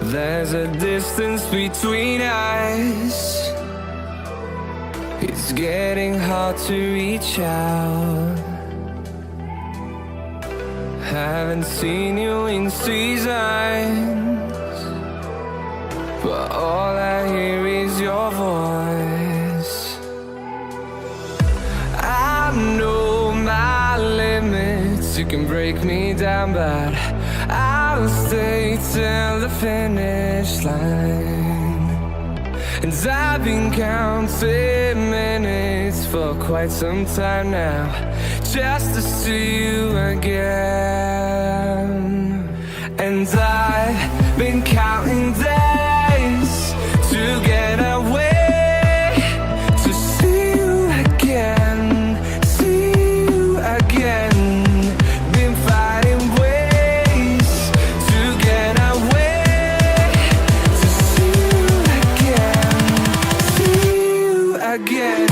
There's a distance between us. It's getting hard to reach out. Haven't seen you in seasons, but all I hear is your voice. I know my limits, you can break me down, but I'll stay till the finish line. And I've been counting minutes for quite some time now, just to see you again. And I've been counting days to get away, to see you again, see you again. Been fighting ways to get away, to see you again, see you again.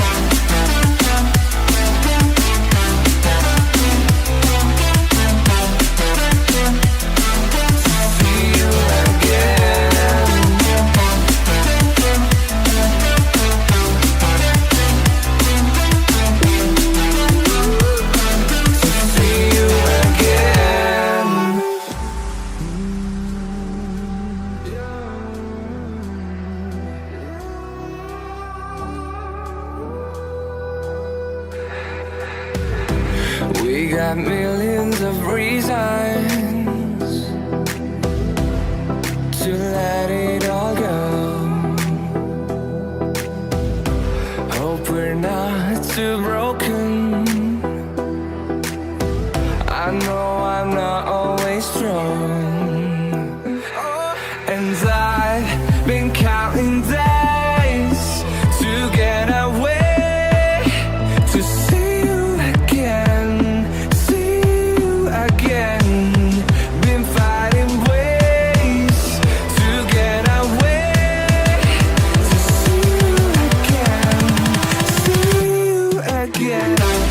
We got millions of reasons to let it all go. Hope we're not too broken. I know I'm not always strong, and I've been counting days to get away, to see you again, see you again. Been fighting ways to get away, to see you again, see you again.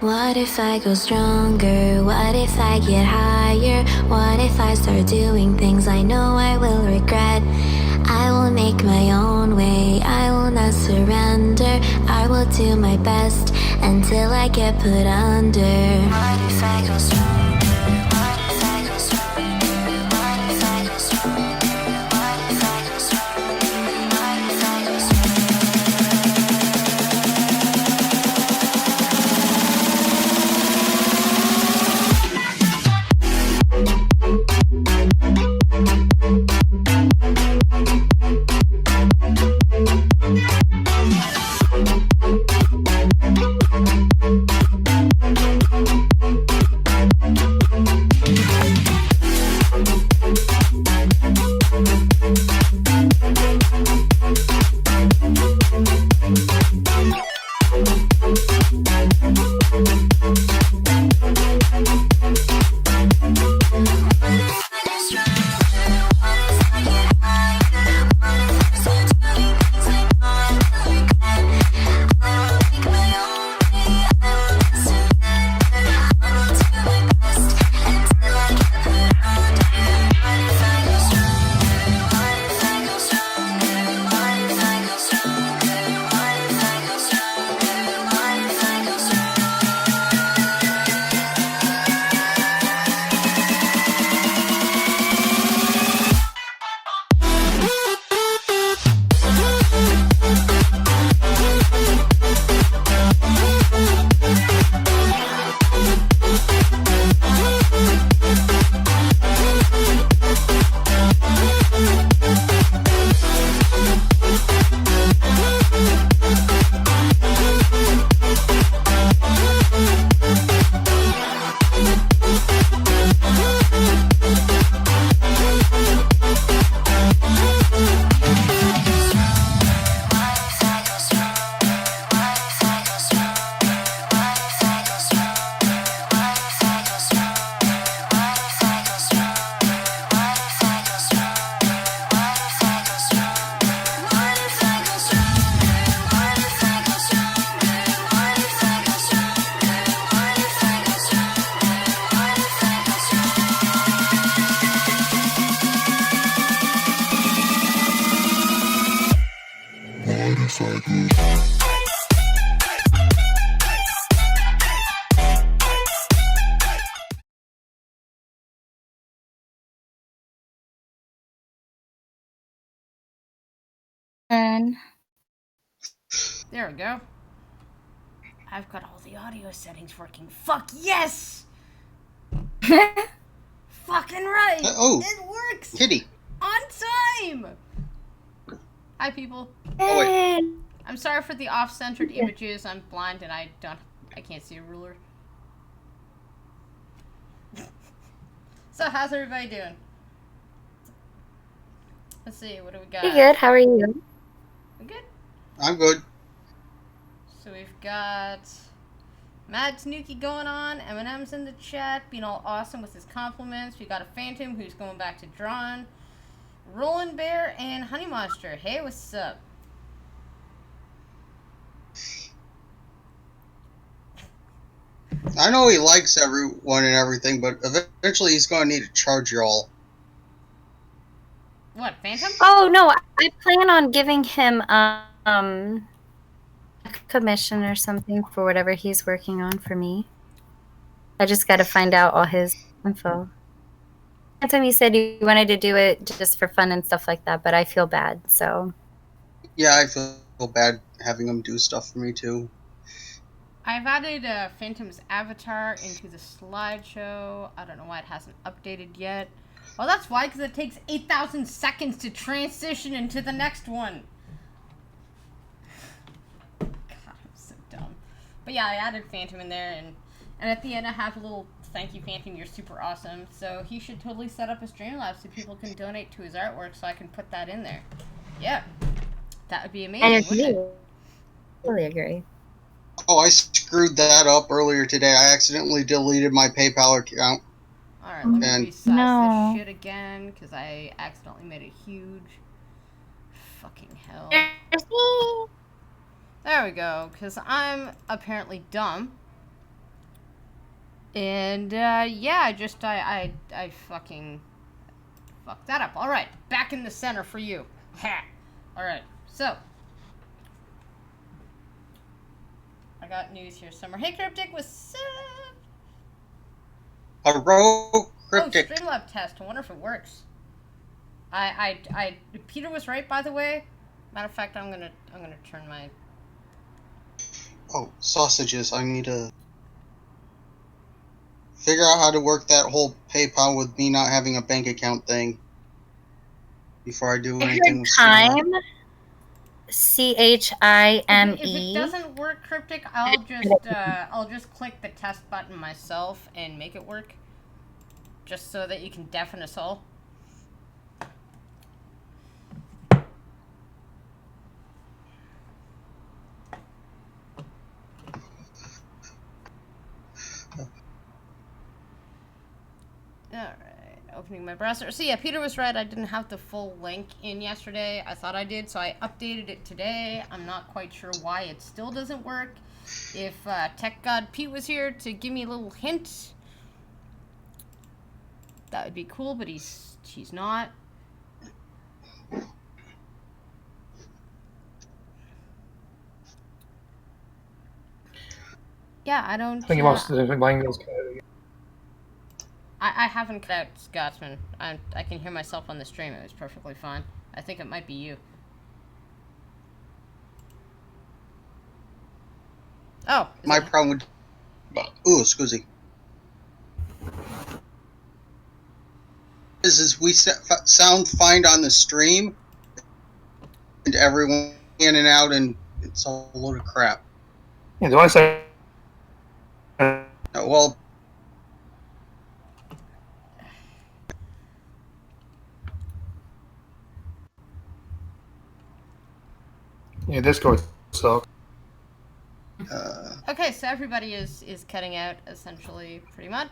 What if I go stronger? What if I get higher? What if I start doing things I know I will regret? I will make my own way, I will not surrender. I will do my best until I get put under. What if I go stronger? What if I go stronger? What if I go stronger? What if I go stronger? What if I go stronger? There we go. I've got all the audio settings working. Fuck yes! Fucking right! It works! Kitty. On time! Hi, people. Oh, wait. I'm sorry for the off-centered images. I'm blind and I can't see a ruler. So, how's everybody doing? Let's see, what do we got? Pretty good. How are you? We good? I'm good. So we've got Mad Tanuki going on, M&Ms in the chat, being all awesome with his compliments. We got a Phantom who's going back to drawing, Roland Bear, and Honey Monster. Hey, what's up? I know he likes everyone and everything, but eventually he's going to need to charge you all. What, Phantom? Oh, no. I plan on giving him a commission or something for whatever he's working on for me. I just got to find out all his info. Last time he said he wanted to do it just for fun and stuff like that, but I feel bad, so. Yeah, I feel bad having him do stuff for me, too. I've added Phantom's avatar into the slideshow. I don't know why it hasn't updated yet. Oh, that's why, because it takes 8,000 seconds to transition into the next one. God, I'm so dumb. But yeah, I added Phantom in there, and at the end I have a little thank you, Phantom, you're super awesome. So he should totally set up a Streamlabs so people can donate to his artwork so I can put that in there. Yeah. That would be amazing, I wouldn't agree. it? Totally agree. Oh, I screwed that up earlier today. I accidentally deleted my PayPal account. Alright, let me And- resize No. this shit again, because I accidentally made it huge. Fucking hell. There we go, because I'm apparently dumb. And, yeah, I fucking fucked that up. Alright, back in the center for you. Ha! Alright, so. I got news here somewhere. Hey, Cryptic, what's up? Hello, Cryptic. Oh, Streamlab test. I wonder if it works. Peter was right, by the way. Matter of fact, I'm gonna turn my. Oh, sausages. I need to figure out how to work that whole PayPal with me not having a bank account thing before I do I anything heard with Streamlabs. time. CHIME. If it doesn't work, Cryptic, I'll just click the test button myself and make it work. Just so that you can deafen us all. Alright, opening my browser. So yeah, Peter was right. I didn't have the full link in yesterday. I thought I did, so I updated it today. I'm not quite sure why it still doesn't work. If Tech God Pete was here to give me a little hint, that would be cool, but he's not. Yeah, I don't. I think he must have been buying those. I haven't cut out Scotsman. I can hear myself on the stream. It was perfectly fine. I think it might be you. Oh. My problem with... Ooh, excuse me. Is we sound fine on the stream, and everyone in and out, and it's a load of crap. Yeah, do I say? Well, Yeah, Discord sucks. Okay, so everybody is cutting out essentially, pretty much.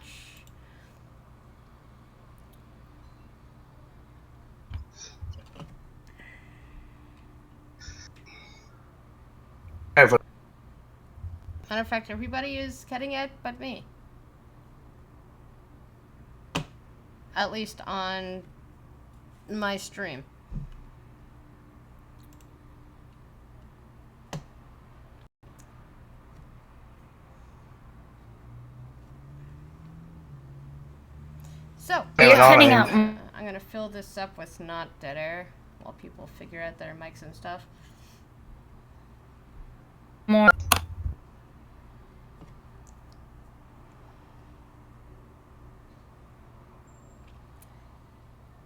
Matter of fact, everybody is cutting out but me. At least on my stream. So, You're cutting out. I'm gonna fill this up with not dead air while people figure out their mics and stuff. More.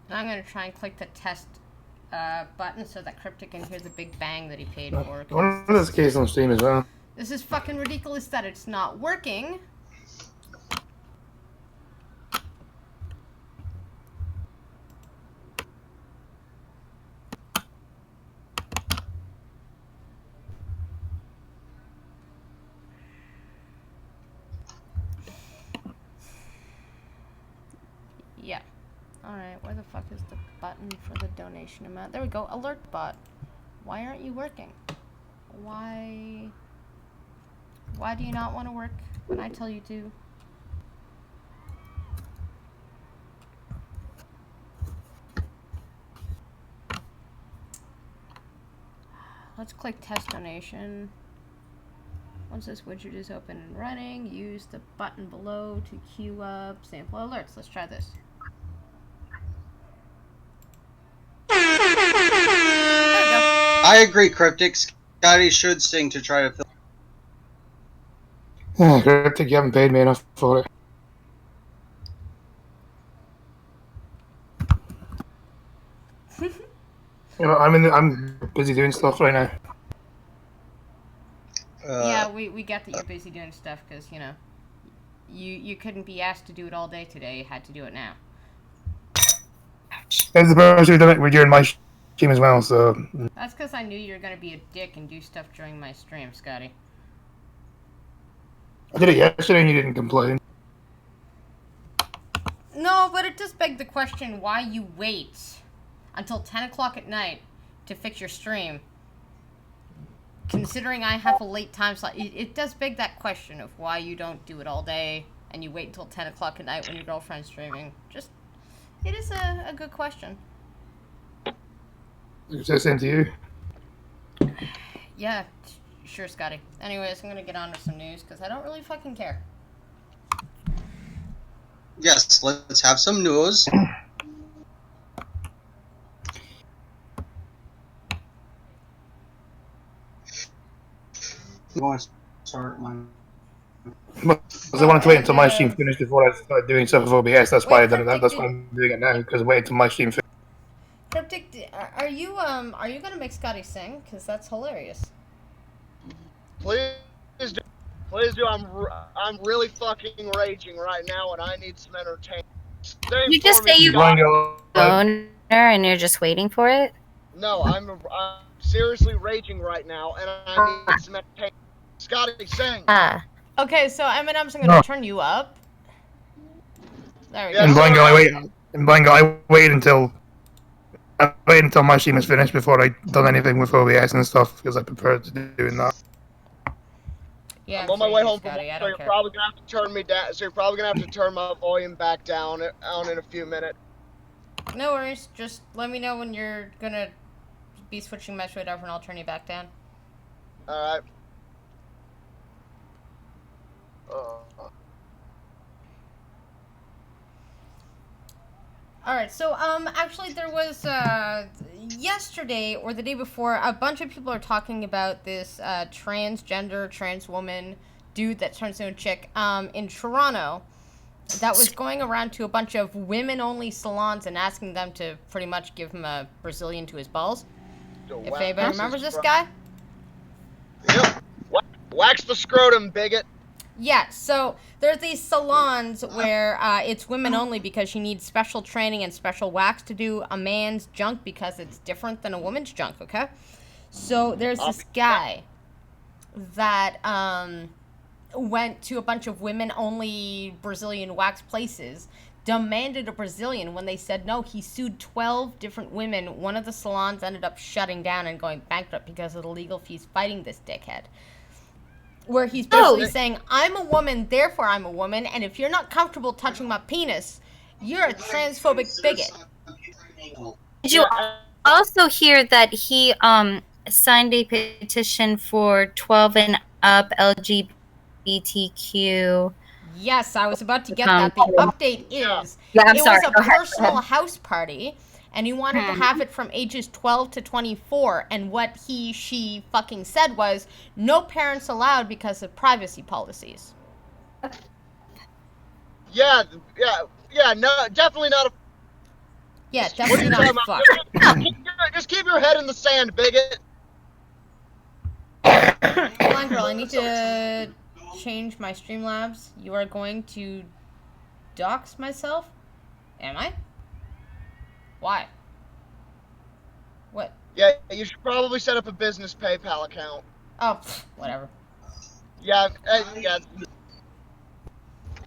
And I'm gonna try and click the test button so that Cryptic can hear the big bang that he paid for. I wonder if this case on Steam as well. This is fucking ridiculous that it's not working. Yeah. Alright, where the fuck is the button for the donation amount? There we go, alert bot. Why aren't you working? Why do you not want to work when I tell you to? Let's click test donation. Once this widget is open and running, use the button below to queue up sample alerts. Let's try this. I agree, Cryptic. Scotty should sing to try to fill. Cryptic, you haven't paid me enough for it. You know, I'm busy doing stuff right now. Yeah, we get that you're busy doing stuff because, you know, you couldn't be asked to do it all day today. You had to do it now. As the person who done it, we're during my stream as well, so. That's because I knew you were going to be a dick and do stuff during my stream, Scotty. I did it yesterday and you didn't complain. No, but it does beg the question why you wait until 10 o'clock at night to fix your stream. Considering I have a late time slot, it does beg that question of why you don't do it all day and you wait until 10 o'clock at night when your girlfriend's streaming. Just, it is a good question. Is that same to you? Yeah, sure, Scotty. Anyways, I'm gonna get on to some news because I don't really fucking care. Yes, let's have some news. You want to start one? Because I wanted to wait until my stream finished before I started doing stuff with OBS. That's why I done it. That's why I'm doing it now, because I waited until my stream finished. Cryptic, are you gonna make Scotty sing? Because that's hilarious. Please do. I'm really fucking raging right now, and I need some entertainment. You just say you want owner and you're just waiting for it? No, I'm seriously raging right now, and I need some entertainment. Scotty, sing. Okay, so M&Ms, I'm gonna turn you up. There we go. In Blanco, I wait until my stream is finished before I done anything with OBS and stuff because I prefer to doing that. Yeah, I'm on my way home Scotty, from work, so you're probably gonna have to turn me down. So you're probably gonna have to turn my volume back down in a few minutes. No worries. Just let me know when you're gonna be switching mesh rate over, and I'll turn you back down. All right. Alright, so, actually there was, yesterday, or the day before, a bunch of people are talking about this, transgender, trans woman dude that turns into a chick, in Toronto, that was going around to a bunch of women-only salons and asking them to pretty much give him a Brazilian to his balls. If anybody remembers this guy? Yep. Wax the scrotum, bigot. Yeah, so there's these salons where it's women only because she needs special training and special wax to do a man's junk because it's different than a woman's junk, okay? So there's this guy that went to a bunch of women-only Brazilian wax places, demanded a Brazilian. When they said no, he sued 12 different women. One of the salons ended up shutting down and going bankrupt because of the legal fees fighting this dickhead. Where he's basically saying, I'm a woman, therefore I'm a woman, and if you're not comfortable touching my penis, you're a transphobic bigot. Did you also hear that he signed a petition for 12 and up LGBTQ? Yes, I was about to get that. The update is, it was a personal house party, and he wanted to have it from ages 12 to 24, and what she fucking said was, no parents allowed because of privacy policies. Yeah, no, definitely not a... Yeah, definitely not a fuck. Just keep your head in the sand, bigot. Hold on, girl, I need to change my Streamlabs. You are going to dox myself? Am I? Why? What? Yeah, you should probably set up a business PayPal account. Oh, whatever. Yeah.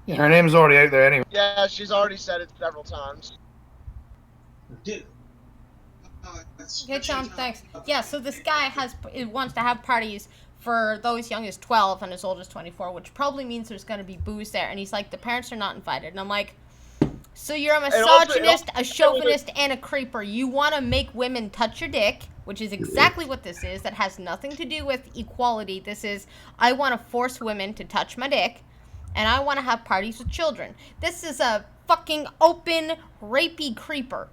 Yeah, her name's already out there anyway. Yeah, she's already said it several times. Okay, Tom, thanks. Yeah, so this guy wants to have parties for those young as 12 and as old as 24, which probably means there's going to be booze there. And he's like, the parents are not invited. And I'm like, so you're a misogynist, a chauvinist, and a creeper. You want to make women touch your dick, which is exactly what this is. That has nothing to do with equality. This is, I want to force women to touch my dick, and I want to have parties with children. This is a fucking open, rapey creeper.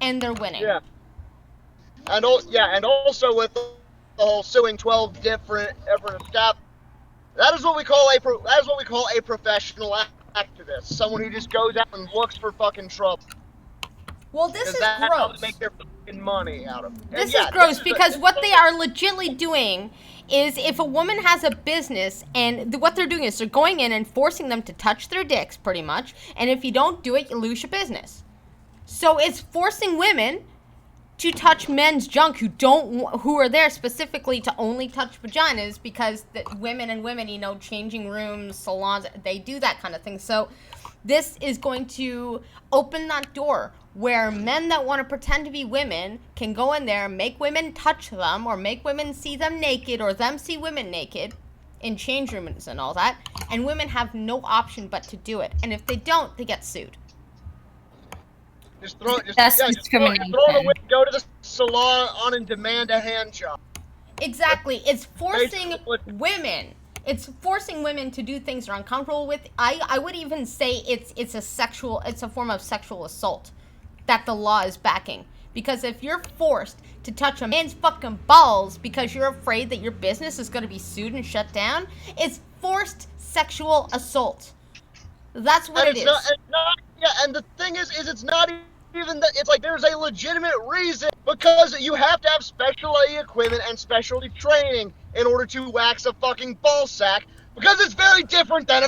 And they're winning. Yeah. And also with the whole suing 12 different staff. That is what we call a professional activist. Someone who just goes out and looks for fucking trouble. Well, this is That's how gross. they make their fucking money out of it. And This yeah, is gross this because what they are legitimately doing is if a woman has a business and what they're doing is they're going in and forcing them to touch their dicks pretty much, and if you don't do it, you lose your business. So it's forcing women to touch men's junk who are there specifically to only touch vaginas because women, you know, changing rooms, salons, they do that kind of thing. So this is going to open that door where men that want to pretend to be women can go in there, make women touch them, or make women see them naked, or them see women naked in change rooms and all that, and women have no option but to do it. And if they don't, they get sued. That's discrimination. Go to the salon on and demand a hand job. Exactly. It's forcing women. It's forcing women to do things they're uncomfortable with. I would even say it's a form of sexual assault that the law is backing. Because if you're forced to touch a man's fucking balls because you're afraid that your business is going to be sued and shut down, it's forced sexual assault. That's what it is. And the thing is it's not even that. It's like there's a legitimate reason, because you have to have specialty equipment and specialty training in order to wax a fucking ball sack, because it's very different than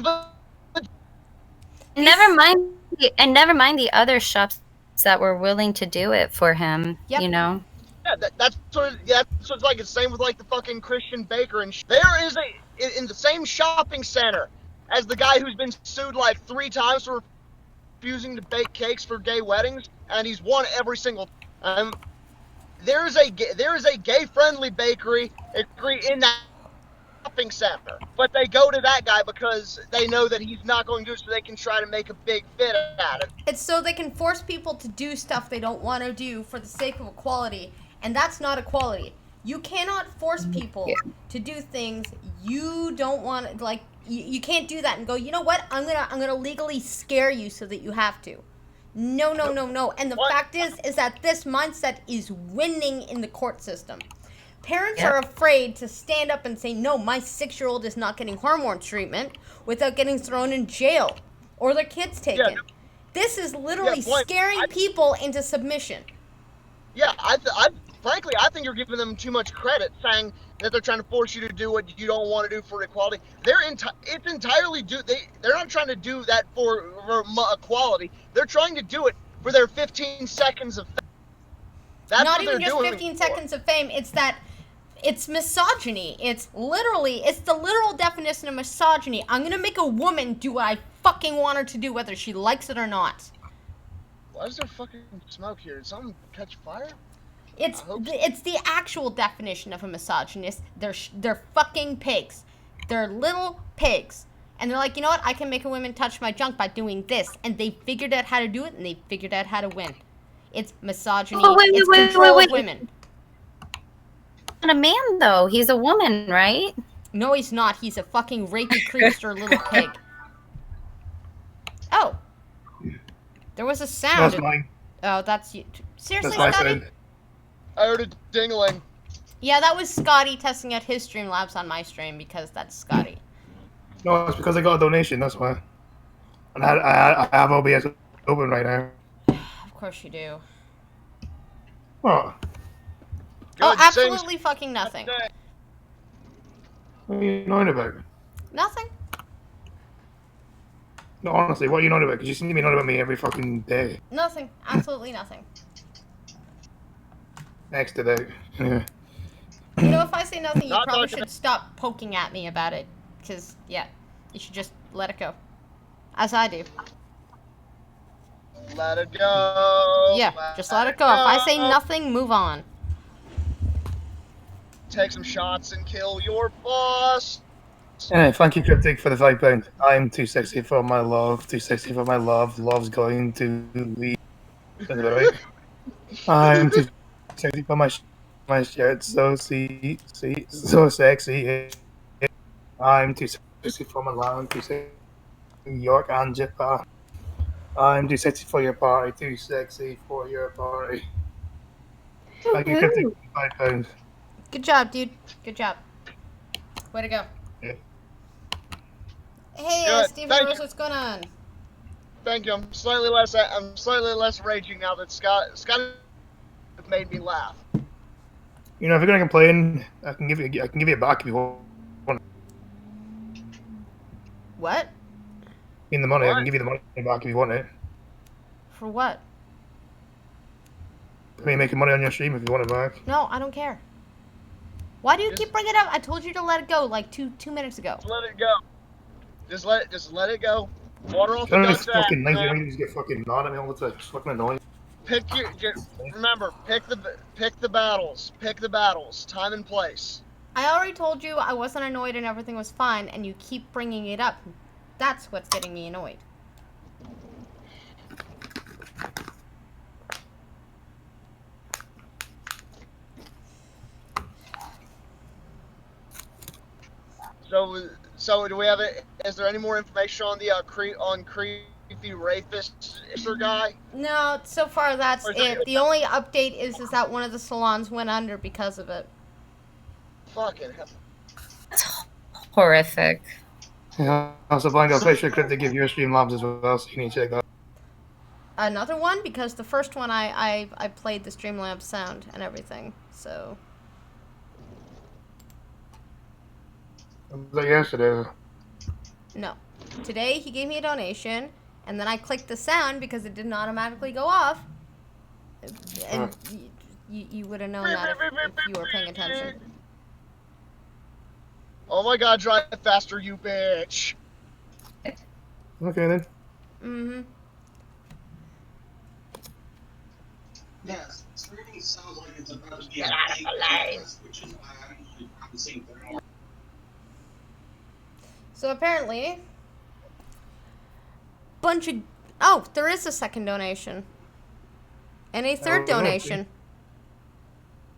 Never mind the other shops that were willing to do it for him. Yep. You know. Yeah, that's it's like it's same with like the fucking Christian baker and there is in the same shopping center as the guy who's been sued like 3 times for refusing to bake cakes for gay weddings, and he's won every single time. There is a gay friendly bakery in that shopping center, but they go to that guy because they know that he's not going to do it, so they can try to make a big fit at it. It's so they can force people to do stuff they don't want to do for the sake of equality, and that's not equality. You cannot force people to do things you don't want. Like you can't do that and go, you know what? I'm gonna legally scare you so that you have to. No. And the fact is that this mindset is winning in the court system. Parents are afraid to stand up and say, no, my 6-year-old is not getting hormone treatment without getting thrown in jail or their kids taken. Yeah. This is literally scaring people into submission. Yeah, frankly, I think you're giving them too much credit, saying that they're trying to force you to do what you don't want to do for equality. They're not trying to do that for equality. They're trying to do it for their 15 seconds of fame. That's not what even they're just doing 15 seconds of fame. It's that it's misogyny. It's the literal definition of misogyny. I'm gonna make a woman do what I fucking want her to do, whether she likes it or not. Why is there fucking smoke here? Did something catch fire? It's the actual definition of a misogynist. They're fucking pigs. They're little pigs. And they're like, you know what? I can make a woman touch my junk by doing this. And they figured out how to do it, and they figured out how to win. It's misogyny. It's control of women. Not a man, though. He's a woman, right? No, he's not. He's a fucking rapey creepster little pig. Oh. There was a sound. That's mine. Oh, that's you. Seriously, That's my Scotty? sound. I heard a dingling. Yeah, that was Scotty testing out his Streamlabs on my stream because that's Scotty. No, it's because I got a donation, that's why. And I have OBS open right now. Of course you do. Oh, Oh, Good absolutely things. fucking nothing. what are you knowing about? Nothing. No, honestly, what are you knowing about? Because you seem to be knowing about me every fucking day. Nothing. Absolutely nothing. Next to that. Yeah. You know, if I say nothing, you Not probably talking should stop poking at me about it. Because, yeah, you should just let it go. As I do. Let it go. Yeah, just let it go. If I say nothing, move on. Take some shots and kill your boss. Anyway, thank you, Cryptic, for the £5. I'm too sexy for my love. Too sexy for my love. Love's going to leave. Is that right? I'm too sexy for my shirt. So so sexy. I'm too sexy for my love. I'm too sexy for New York and Japan. I'm too sexy for your party. Too sexy for your party. Thank you, Cryptic, for £5. Good job, dude. Good job. Way to go. Yeah. Hey, Good. Steve Thank Rose, you. what's going on? Thank you. I'm slightly less raging now that Scott made me laugh. You know, if you're gonna complain, I can give you it back if you want. What? In the money, I What? can give you the money back if you want it. For what? I mean, making money on your stream if you want it back. No, I don't care. Why do you Just- keep bringing it up? I told you to let it go like two minutes ago. Just let it go. Just let it go. Water off the I don't know, duck's it's fucking ass, nice. You man. don't just get fucking mad at me all the time. It's fucking annoying. Remember, pick the battles. Pick the battles. Time and place. I already told you I wasn't annoyed and everything was fine, and you keep bringing it up. That's what's getting me annoyed. So do we have it? Is there any more information on the creepy rapist guy? No, so far that's Or is it. it- The only update is that one of the salons went under because of it. Fucking hell. Horrific. Yeah. Also, Blind, I'll play Cryptic give your stream labs as well, so you need to check that. Another one, because the first one I played the Streamlabs sound and everything, so... Was that yesterday? No. Today he gave me a donation, and then I clicked the sound because it didn't automatically go off. And you would have known that if you were paying attention. Oh my god, drive faster, you bitch. Okay then. Mm-hmm. Yes, this really sounds like it's about to be a big business, which is why I'm usually promising more. So apparently, oh, there is a second donation. And a third Oh, donation.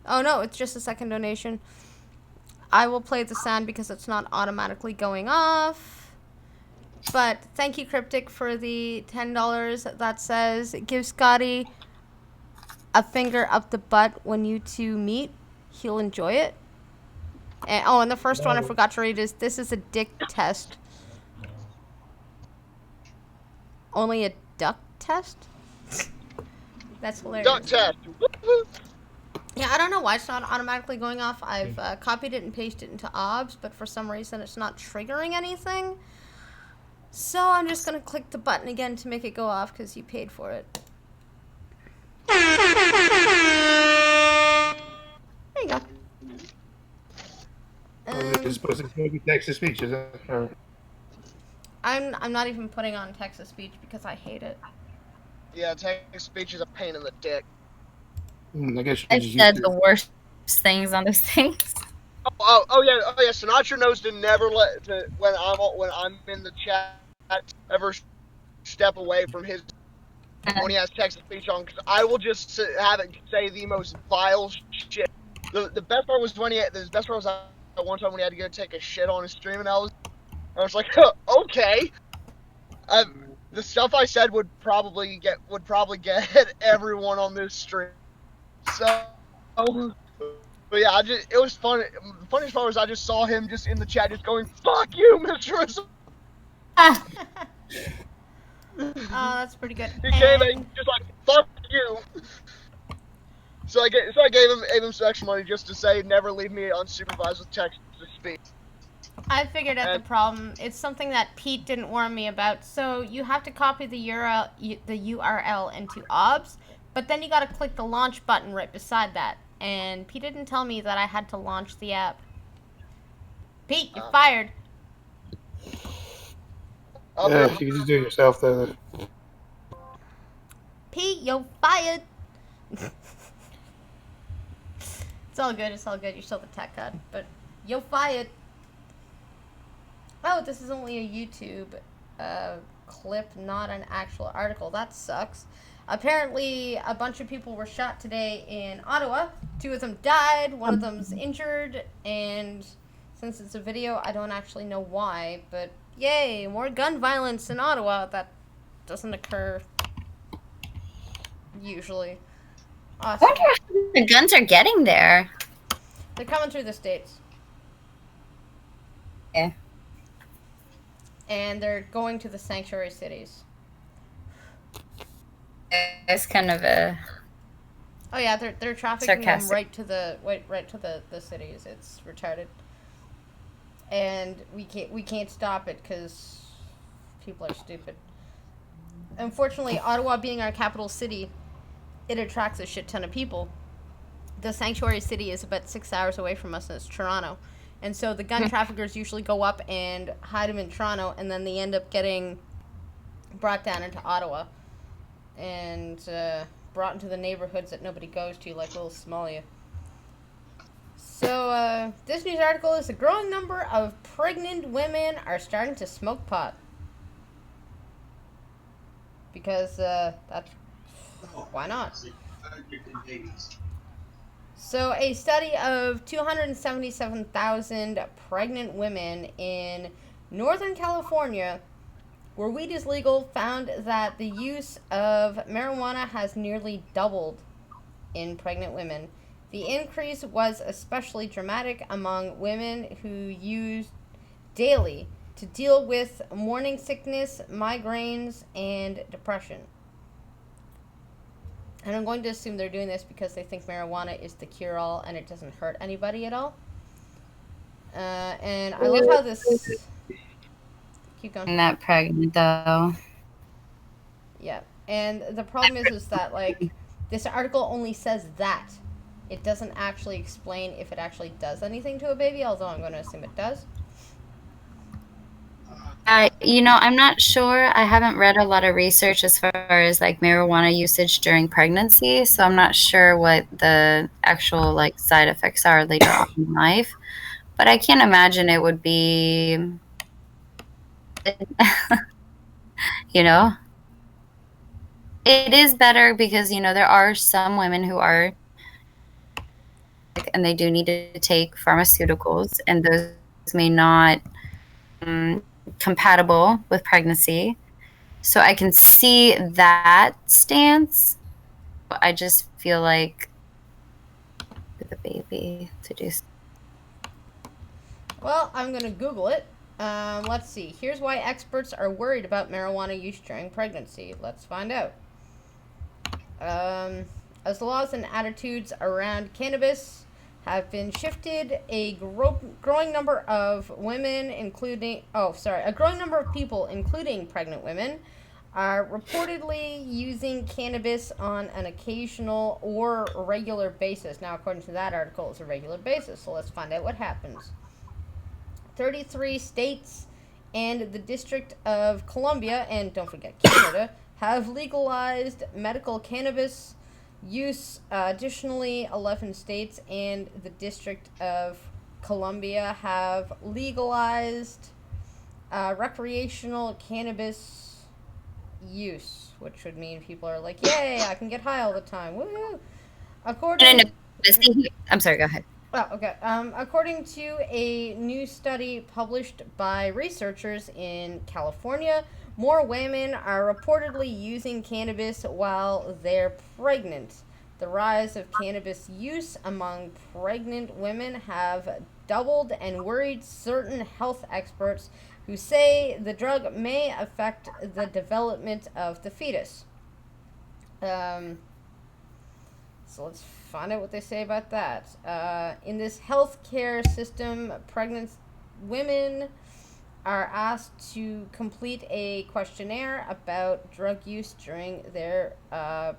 Oh no, it's just a second donation. I will play the sound because it's not automatically going off. But thank you, Cryptic, for the $10 that says, give Scotty a finger up the butt when you two meet. He'll enjoy it. And, oh, and the first one I forgot to read is, this is a dick test. Only a duck test? That's hilarious. Duck test. Yeah, I don't know why it's not automatically going off. I've copied it and pasted it into OBS, but for some reason it's not triggering anything. So I'm just going to click the button again to make it go off because you paid for it. There you go. It's supposed to be text to speech, is it? Or... I'm not even putting on text-to-speech because I hate it. Yeah, text speech is a pain in the dick. I guess you I've just said use the worst things on those things. Oh yeah. Sinatra knows to never when I'm in the chat ever step away from his when he has text to speech on, because I will just have it say the most vile shit. The best part was one time when he had to go take a shit on his stream, and I was like, okay. The stuff I said would probably get everyone on this stream. So, but yeah, it was fun. The funniest part was I just saw him just in the chat, just going, "Fuck you, Mr. Ah, Oh, that's pretty good. He came in just like, "Fuck you." So I gave him some extra money just to say, "Never leave me unsupervised with text to speech." I figured out the problem. It's something that Pete didn't warn me about. So you have to copy the URL into OBS, but then you got to click the launch button right beside that. And Pete didn't tell me that I had to launch the app. Pete, you're fired. Yeah, you can just do it yourself there. Pete, you're fired. It's all good. It's all good. You're still the tech head, but you're fired. Oh, this is only a YouTube clip, not an actual article. That sucks. Apparently, a bunch of people were shot today in Ottawa. 2 of them died, 1 of them's injured, and since it's a video, I don't actually know why, but yay, more gun violence in Ottawa. That doesn't occur usually. I Awesome. wonder how the guns are getting there. They're coming through the States. Yeah. And they're going to the sanctuary cities. It's kind of a Oh yeah, they're trafficking them sarcastic. right to the cities. It's retarded, and we can't stop it because people are stupid. Unfortunately, Ottawa being our capital city, it attracts a shit ton of people. The sanctuary city is about 6 hours away from us, and it's Toronto. And so the gun traffickers usually go up and hide them in Toronto, and then they end up getting brought down into Ottawa and brought into the neighborhoods that nobody goes to, like little Somalia. So this news article is a growing number of pregnant women are starting to smoke pot. Because that's why not? So, a study of 277,000 pregnant women in Northern California, where weed is legal, found that the use of marijuana has nearly doubled in pregnant women. The increase was especially dramatic among women who used daily to deal with morning sickness, migraines, and depression. And I'm going to assume they're doing this because they think marijuana is the cure-all and it doesn't hurt anybody at all. And I love how this... Keep going. Not pregnant though. Yeah. And the problem is that, like, this article only says that. It doesn't actually explain if it actually does anything to a baby, although I'm going to assume it does. I'm not sure. I haven't read a lot of research as far as like marijuana usage during pregnancy, so I'm not sure what the actual like side effects are later on in life. But I can't imagine it would be, it is better because there are some women who are and they do need to take pharmaceuticals, and those may not compatible with pregnancy. So I can see that stance. I just feel like the baby to do. Well, I'm going to Google it. Let's see. Here's why experts are worried about marijuana use during pregnancy. Let's find out. As the laws and attitudes around cannabis have been shifted, a growing number of women, a growing number of people, including pregnant women, are reportedly using cannabis on an occasional or regular basis. Now, according to that article, it's a regular basis, so let's find out what happens. 33 states and the District of Columbia, and don't forget Canada, have legalized medical cannabis use. Additionally, 11 states and the District of Columbia have legalized recreational cannabis use, which would mean people are like, yay, I can get high all the time. Woohoo! I'm sorry, go ahead. Oh, okay. According to a new study published by researchers in California, more women are reportedly using cannabis while they're pregnant. The rise of cannabis use among pregnant women have doubled and worried certain health experts who say the drug may affect the development of the fetus. So let's find out what they say about that. In this healthcare system, pregnant women are asked to complete a questionnaire about drug use during their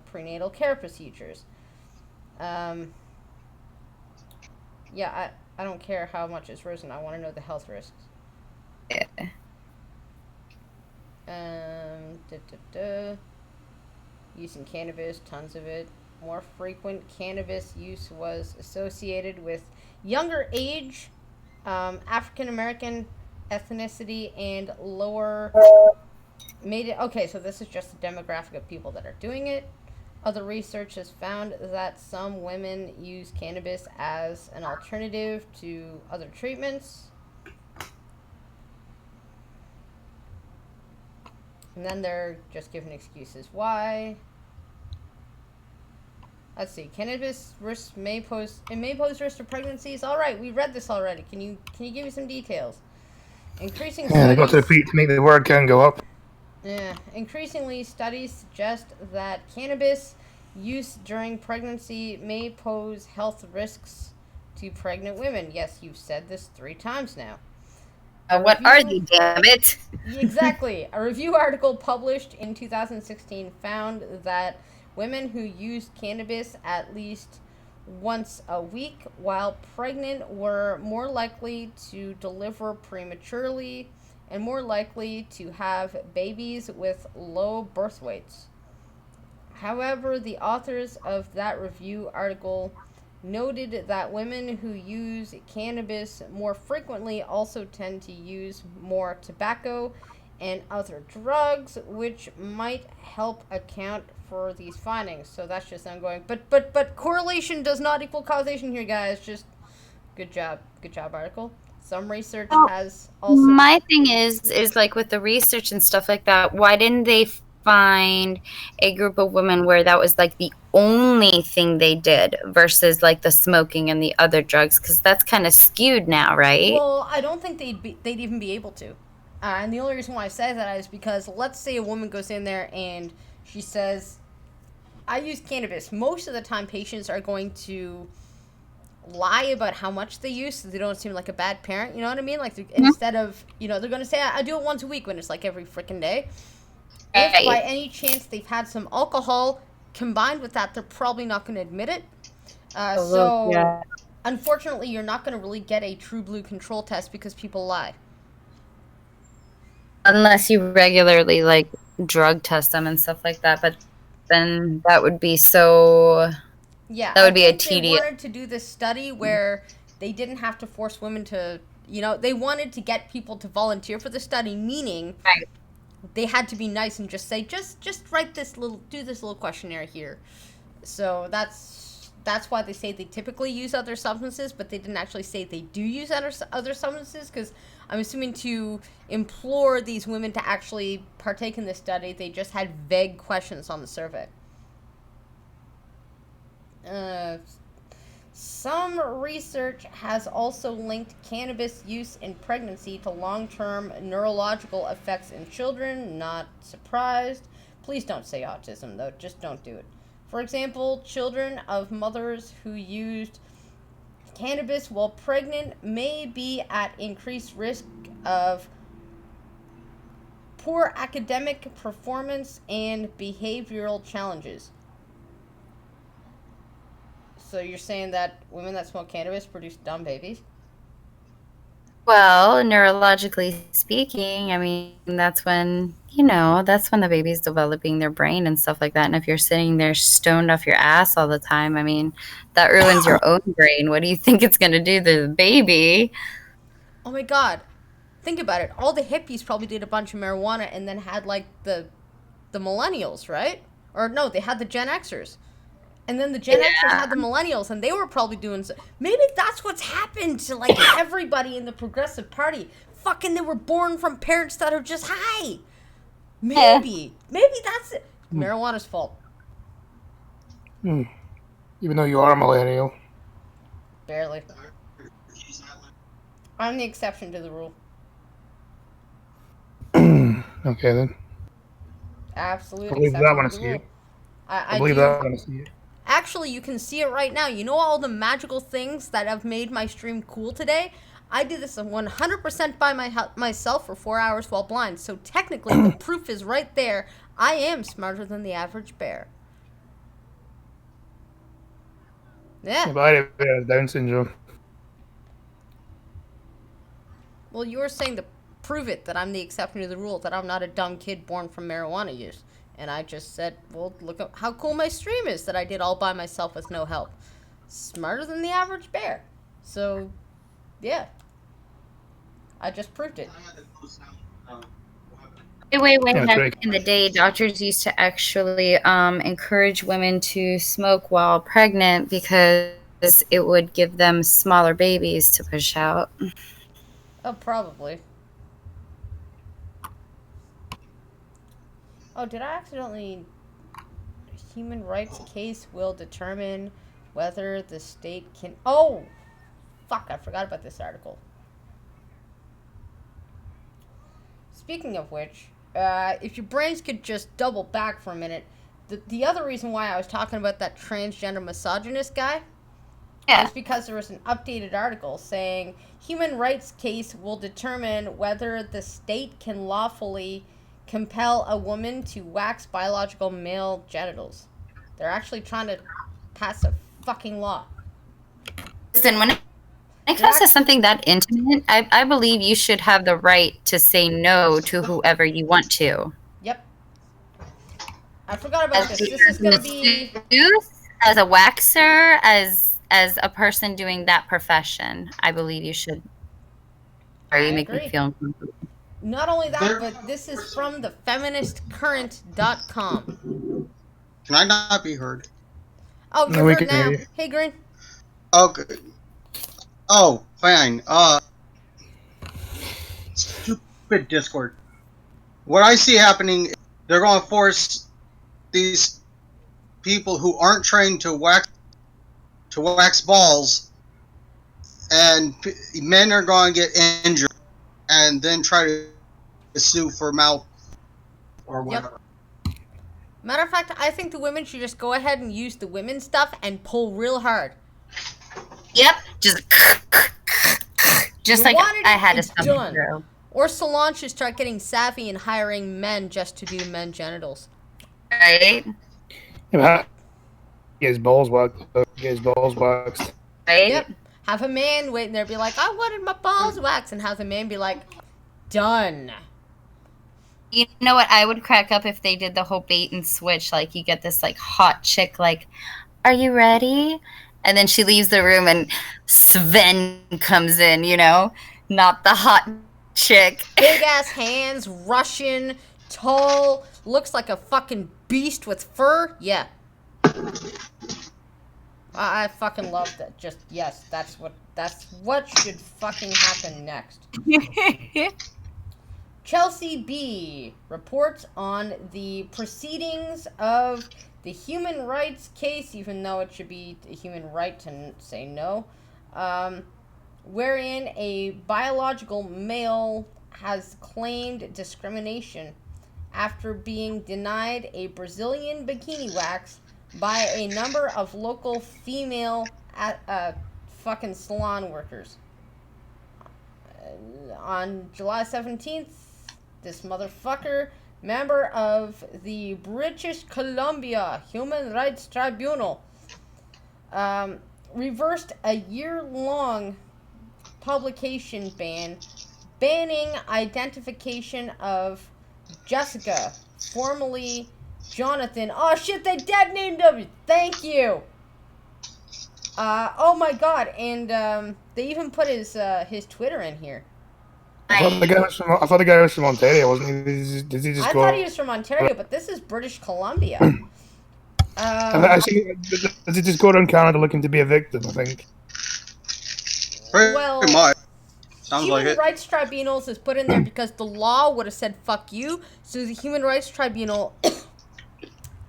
prenatal care procedures. I don't care how much it's risen. I want to know the health risks. Yeah. Using cannabis, tons of it. More frequent cannabis use was associated with younger age, African American ethnicity, and lower. Okay, so this is just the demographic of people that are doing it. Other research has found that some women use cannabis as an alternative to other treatments. And then they're just giving excuses why. Let's see. Cannabis risks may pose risks to pregnancies. All right, we read this already. Can you give me some details? Increasing. Yeah, they got to repeat to make the word count go up. Yeah. Increasingly, studies suggest that cannabis use during pregnancy may pose health risks to pregnant women. Yes, you've said this 3 times now. A What are review they, damn it? Exactly. A review article published in 2016 found that women who used cannabis at least once a week while pregnant were more likely to deliver prematurely and more likely to have babies with low birth weights. However, the authors of that review article noted that women who use cannabis more frequently also tend to use more tobacco and other drugs, which might help account for these findings. So that's just ongoing. But correlation does not equal causation here, guys. Just good job, article. Some research Well, has also my thing is like with the research and stuff like that, why didn't they find a group of women where that was like the only thing they did versus like the smoking and the other drugs? Because that's kind of skewed now, right? Well, I don't think they'd even be able to. And the only reason why I say that is because let's say a woman goes in there and she says, "I use cannabis." Most of the time, patients are going to lie about how much they use, so they don't seem like a bad parent. You know what I mean? Like instead of they're going to say, "I do it once a week," when it's like every freaking day. If by Right. any chance they've had some alcohol combined with that, they're probably not going to admit it. So, Yeah. unfortunately, you're not going to really get a true blue control test because people lie. Unless you regularly like drug test them and stuff like that, but then that would be so Yeah, that I would be a think they tedious. wanted to do this study where they didn't have to force women to, they wanted to get people to volunteer for the study, meaning Right. they had to be nice and just say, just write do this little questionnaire here. So that's why they say they typically use other substances, but they didn't actually say they do use other substances, because I'm assuming to implore these women to actually partake in this study, they just had vague questions on the survey. Uh, some research has also linked cannabis use in pregnancy to long-term neurological effects in children. Not surprised. Please don't say autism, though. Just don't do it. For example, children of mothers who used cannabis while pregnant may be at increased risk of poor academic performance and behavioral challenges. So you're saying that women that smoke cannabis produce dumb babies? Well, neurologically speaking, I mean, that's when the baby's developing their brain and stuff like that. And if you're sitting there stoned off your ass all the time, I mean, that ruins your own brain. What do you think it's going to do to the baby? Oh my god. Think about it. All the hippies probably did a bunch of marijuana and then had like the millennials, right? Or no, they had the Gen Xers. And then the Gen Xers had the millennials, and they were probably doing so. Maybe that's what's happened to like everybody in the Progressive Party. Fucking, they were born from parents that are just high. Maybe that's it. Marijuana's fault. Even though you are a millennial. Barely. I'm the exception to the rule. Okay then. Absolute I believe that exception when I to the see rule. it. I I believe do. that when I see it. Actually, you can see it right now. You know all the magical things that have made my stream cool today? I did this 100% by myself for 4 hours while blind. So technically, the proof is right there. I am smarter than the average bear. Yeah, Yeah. but I have Down syndrome. Well, you were saying to prove it that I'm the exception to the rule, that I'm not a dumb kid born from marijuana use. And I just said, well, look at how cool my stream is that I did all by myself with no help. Smarter than the average bear. So, yeah. I just proved it. Way Yeah, back great. in the day, doctors used to actually encourage women to smoke while pregnant because it would give them smaller babies to push out. Oh, probably. Oh, did I accidentally... Human rights case will determine whether the state can... Oh! Fuck, I forgot about this article. Speaking of which, if your brains could just double back for a minute, the other reason why I was talking about that transgender misogynist guy is because there was an updated article saying human rights case will determine whether the state can lawfully compel a woman to wax biological male genitals. They're actually trying to pass a fucking law. Listen, when it comes to something that intimate, I believe you should have the right to say no to whoever you want to. Yep. I forgot about this. This is going to be... As a waxer, as a person doing that profession, I believe you should. You make me feel uncomfortable. Not only that, but this is from the feministcurrent.com. Can I not be heard? Oh, you're heard now. Hey, Green. Okay. Oh, fine. Stupid Discord. What I see happening, they're going to force these people who aren't trained to wax balls, and men are going to get injured, and then try to sue for mouth or whatever. Yep. Matter of fact, I think the women should just go ahead and use the women's stuff and pull real hard. Yep, just like I had a stomach through. Or Solange should start getting savvy and hiring men just to do men genitals. Right? Yeah, get his balls waxed. Right? Yep. Have a man waiting there be like, I wanted my balls waxed, and have the man be like, done. You know what? I would crack up if they did the whole bait and switch. Like, you get this, like, hot chick, like, are you ready? And then she leaves the room and Sven comes in, you know? Not the hot chick. Big ass hands, Russian, tall, looks like a fucking beast with fur. Yeah. I fucking love that. Just, yes, that's what should fucking happen next. Chelsea B reports on the proceedings of the human rights case, even though it should be a human right to say no, wherein a biological male has claimed discrimination after being denied a Brazilian bikini wax by a number of local female fucking salon workers. On July 17th, this motherfucker, member of the British Columbia Human Rights Tribunal, reversed a year-long publication ban, banning identification of Jessica, formerly Jonathan. Oh shit, they dead named him! Thank you! Oh my god, and they even put his Twitter in here. I thought the guy was from Ontario, wasn't he? Did he just I go? thought he was from Ontario, but this is British Columbia. Does he just go around Canada looking to be a victim, I think? Well, Pretty much. Sounds like Human it. Rights Tribunals is put in there because the law would have said fuck you, so the Human Rights Tribunal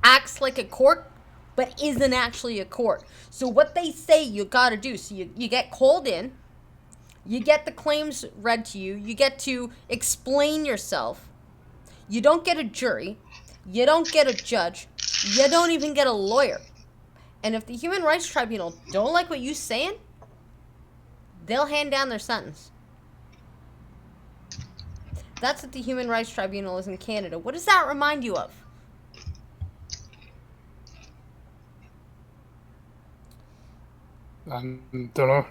acts like a court, but isn't actually a court. So what they say you gotta do, so you get called in, you get the claims read to you, you get to explain yourself, you don't get a jury, you don't get a judge, you don't even get a lawyer. And if the Human Rights Tribunal don't like what you're saying, they'll hand down their sentence. That's what the Human Rights Tribunal is in Canada. What does that remind you of? Don't know.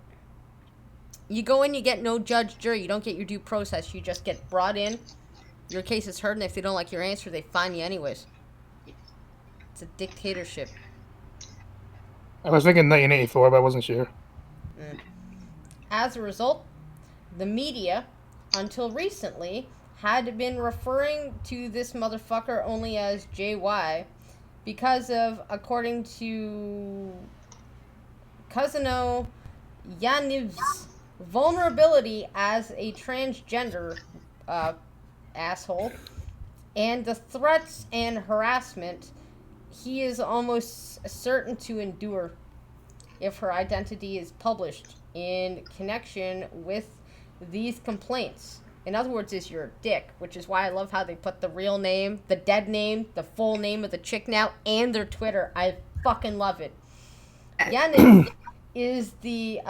You go in, you get no judge, jury. You don't get your due process. You just get brought in. Your case is heard, and if they don't like your answer, they fine you anyways. It's a dictatorship. I was thinking 1984, but I wasn't sure. As a result, the media, until recently, had been referring to this motherfucker only as JY because of, according to Kazano Yaniv's vulnerability as a transgender asshole and the threats and harassment he is almost certain to endure if her identity is published in connection with these complaints. In other words, is you're a dick, which is why I love how they put the real name, the dead name, the full name of the chick now, and their Twitter. I fucking love it. Yaniv is the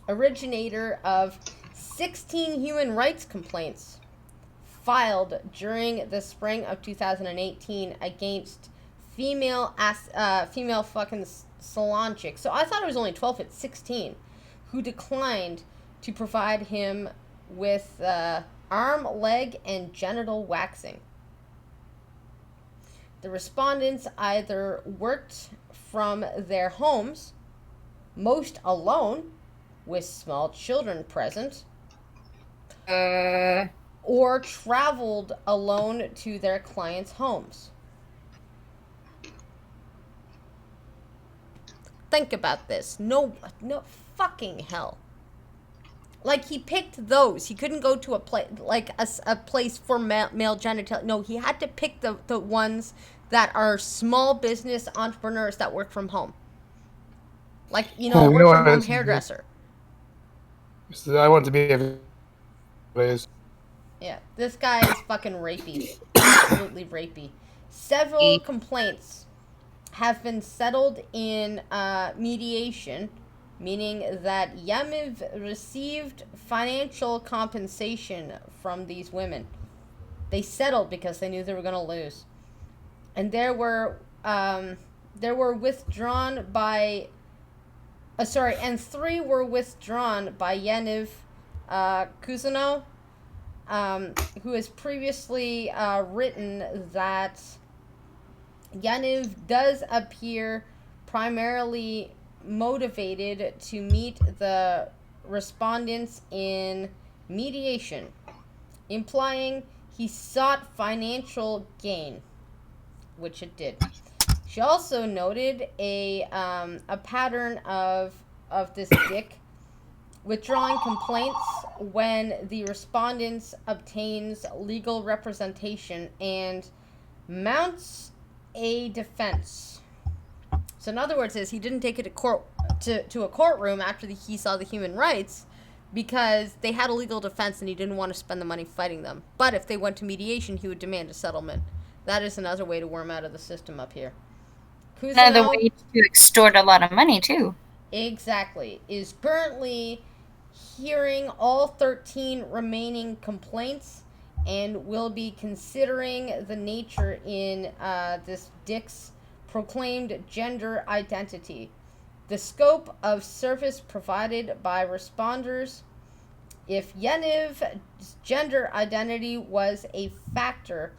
originator of 16 human rights complaints filed during the spring of 2018 against female fucking salon chicks. So I thought it was only 12, it's 16, who declined to provide him with arm, leg, and genital waxing. The respondents either worked from their homes, most alone, with small children present, or traveled alone to their clients' homes. Think about this. No fucking hell. Like, he picked those. He couldn't go to a place like a place for male genital. No, he had to pick the ones that are small business entrepreneurs that work from home. Like, a work from home hairdresser. I want to be a place. Yeah, this guy is fucking rapey. Absolutely rapey. Several complaints have been settled in mediation, meaning that Yaniv received financial compensation from these women. They settled because they knew they were going to lose. And there were withdrawn by... and 3 were withdrawn by Yaniv Kuzino, who has previously written that Yaniv does appear primarily motivated to meet the respondents in mediation, implying he sought financial gain, which it did. She also noted a pattern of this dick withdrawing complaints when the respondents obtains legal representation and mounts a defense. So in other words, he didn't take it to a courtroom after he saw the human rights because they had a legal defense and he didn't want to spend the money fighting them. But if they went to mediation, he would demand a settlement. That is another way to worm out of the system up here. Another way to extort a lot of money, too. Exactly. Is currently hearing all 13 remaining complaints and will be considering the nature in this dick's proclaimed gender identity, the scope of service provided by responders, if Yaniv's gender identity was a factor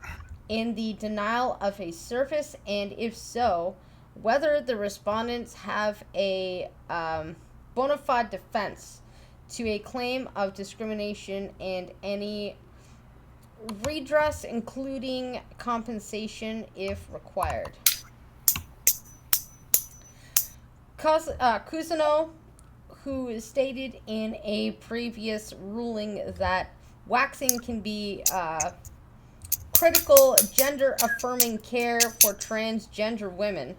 in the denial of a service, and if so, whether the respondents have a bona fide defense to a claim of discrimination and any redress, including compensation if required. Cousineau, who stated in a previous ruling that waxing can be critical gender-affirming care for transgender women.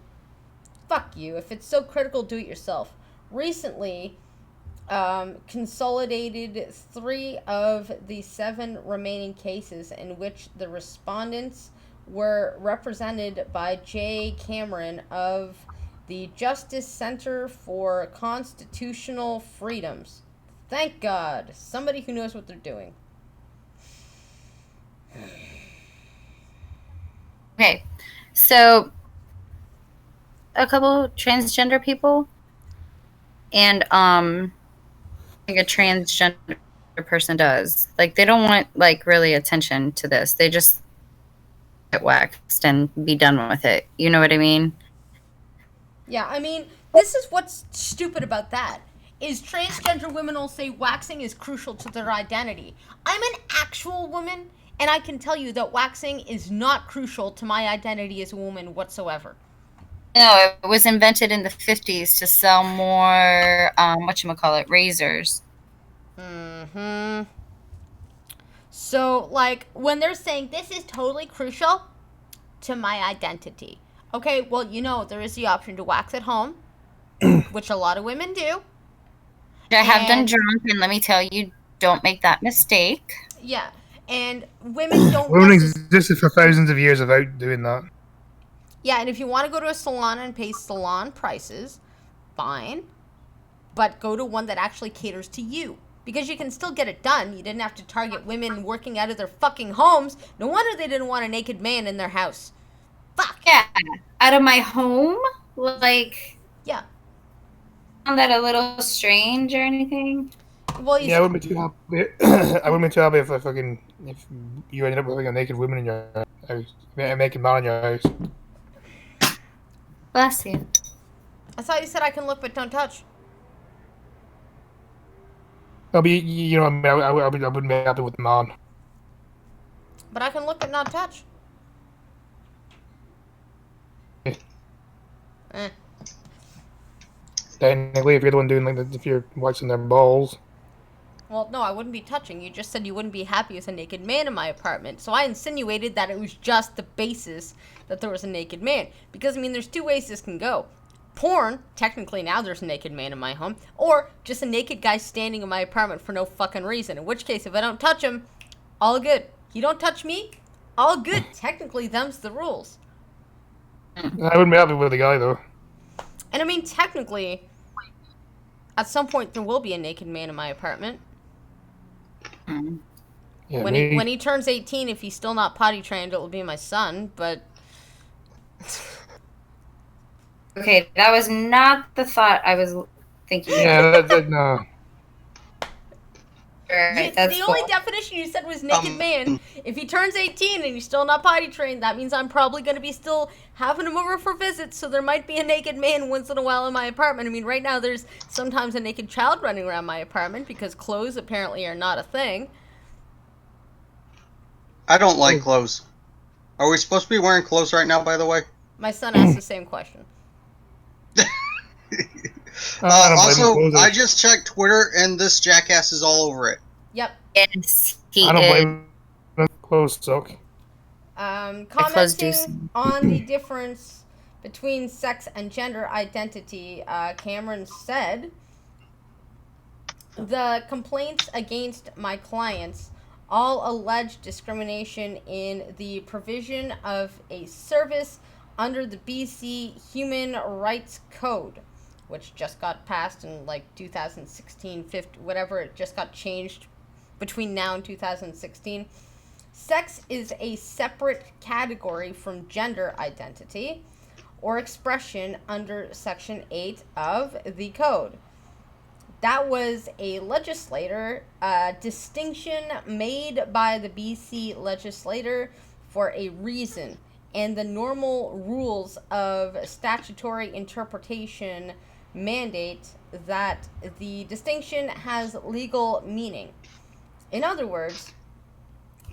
Fuck you. If it's so critical, do it yourself. Recently, consolidated 3 of the 7 remaining cases in which the respondents were represented by Jay Cameron of the Justice Center for Constitutional Freedoms. Thank God. Somebody who knows what they're doing. Okay, so a couple transgender people and I think a transgender person does. Like, they don't want, like, really attention to this. They just get waxed and be done with it. You know what I mean? Yeah, I mean, this is what's stupid about that. Is transgender women will say waxing is crucial to their identity. I'm an actual woman, and I can tell you that waxing is not crucial to my identity as a woman whatsoever. No, it was invented in the 50s to sell more, razors. Mm-hmm. So, like, when they're saying this is totally crucial to my identity. Okay, well, there is the option to wax at home, which a lot of women do. I have done drunk, and let me tell you, Don't make that mistake. Yeah, and women don't Women necessarily... existed for thousands of years without doing that. Yeah, and if you want to go to a salon and pay salon prices, fine. But go to one that actually caters to you. Because you can still get it done. You didn't have to target women working out of their fucking homes. No wonder they didn't want a naked man in their house. Fuck. Yeah, out of my home? Like, Yeah. found that a little strange or anything? Well, Yeah, I wouldn't be too happy. I wouldn't be too happy if you ended up with a naked woman in your house, a naked man in your house. Bless you. I thought you said I can look but don't touch. No, but you know, I wouldn't be happy with the man. But I can look but not touch. Eh. Technically, if you're the one doing if you're waxing their balls. Well, no, I wouldn't be touching. You just said you wouldn't be happy with a naked man in my apartment. So I insinuated that it was just the basis that there was a naked man. Because, I mean, there's two ways this can go. Porn, technically now there's a naked man in my home. Or just a naked guy standing in my apartment for no fucking reason. In which case, if I don't touch him, all good. You don't touch me, all good. Technically, them's the rules. I wouldn't be happy with the guy, though. And, I mean, technically, at some point there will be a naked man in my apartment. Yeah, When he turns 18, if he's still not potty trained, it will be my son, but... Okay, that was not the thought I was thinking. Yeah, no. Right, that's the only definition you said was naked man. If he turns 18 and he's still not potty trained, that means I'm probably going to be still having him over for visits, so there might be a naked man once in a while in my apartment. I mean, right now there's sometimes a naked child running around my apartment because clothes apparently are not a thing. I don't like clothes. Are we supposed to be wearing clothes right now, by the way? My son asked the same question. Also, I just checked Twitter, and this jackass is all over it. Yep. Yes, he I don't is. blame him. Clothes suck. Commenting on the difference between sex and gender identity, Cameron said, the complaints against my clients all allege discrimination in the provision of a service under the BC Human Rights Code, which just got passed in like 2016, 50, whatever, it just got changed between now and 2016. Sex is a separate category from gender identity or expression under Section 8 of the Code. That was a legislator distinction made by the BC legislator for a reason, and the normal rules of statutory interpretation mandate that the distinction has legal meaning. In other words,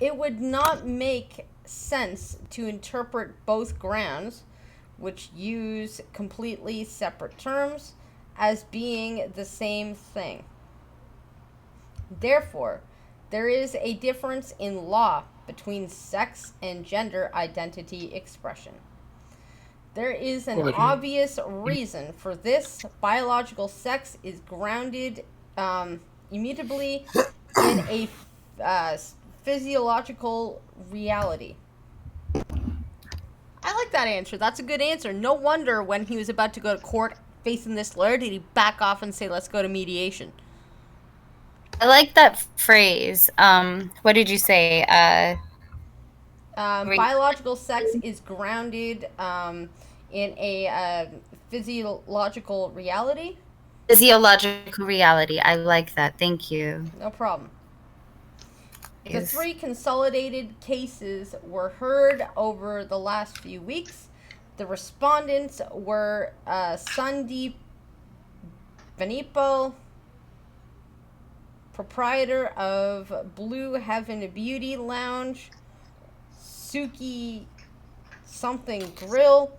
it would not make sense to interpret both grounds, which use completely separate terms, as being the same thing. Therefore, there is a difference in law between sex and gender identity expression. There is an obvious reason for this. Biological sex is grounded immutably in a physiological reality. I like that answer. That's a good answer. No wonder when he was about to go to court facing this lawyer, did he back off and say, let's go to mediation? I like that phrase. What did you say? Biological sex is grounded in a physiological reality. Physiological reality. I like that. Thank you. No problem. The 3 consolidated cases were heard over the last few weeks. The respondents were Sandeep Benipo, proprietor of Blue Heaven Beauty Lounge, Suki something Grill,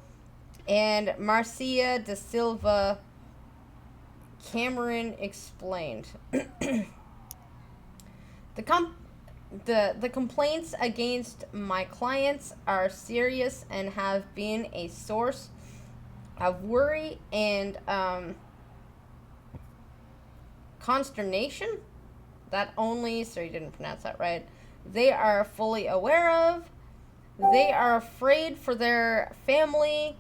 and Marcia De Silva. Cameron explained. The complaints against my clients are serious and have been a source of worry and consternation. that only, so you didn't pronounce that right, they are fully aware of. They are afraid for their family,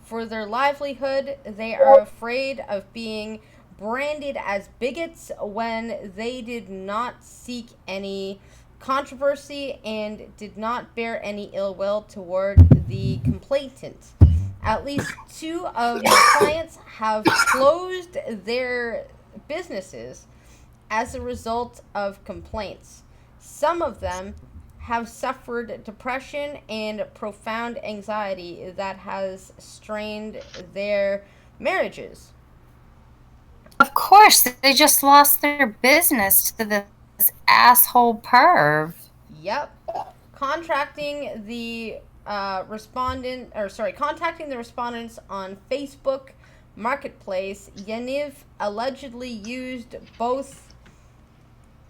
for their livelihood. They are afraid of being branded as bigots when they did not seek any controversy and did not bear any ill will toward the complainant. At least 2 of my clients have closed their businesses as a result of complaints. Some of them have suffered depression and profound anxiety that has strained their marriages. Of course, they just lost their business to this asshole perv. Yep. Contacting the respondents on Facebook Marketplace, Yaniv allegedly used both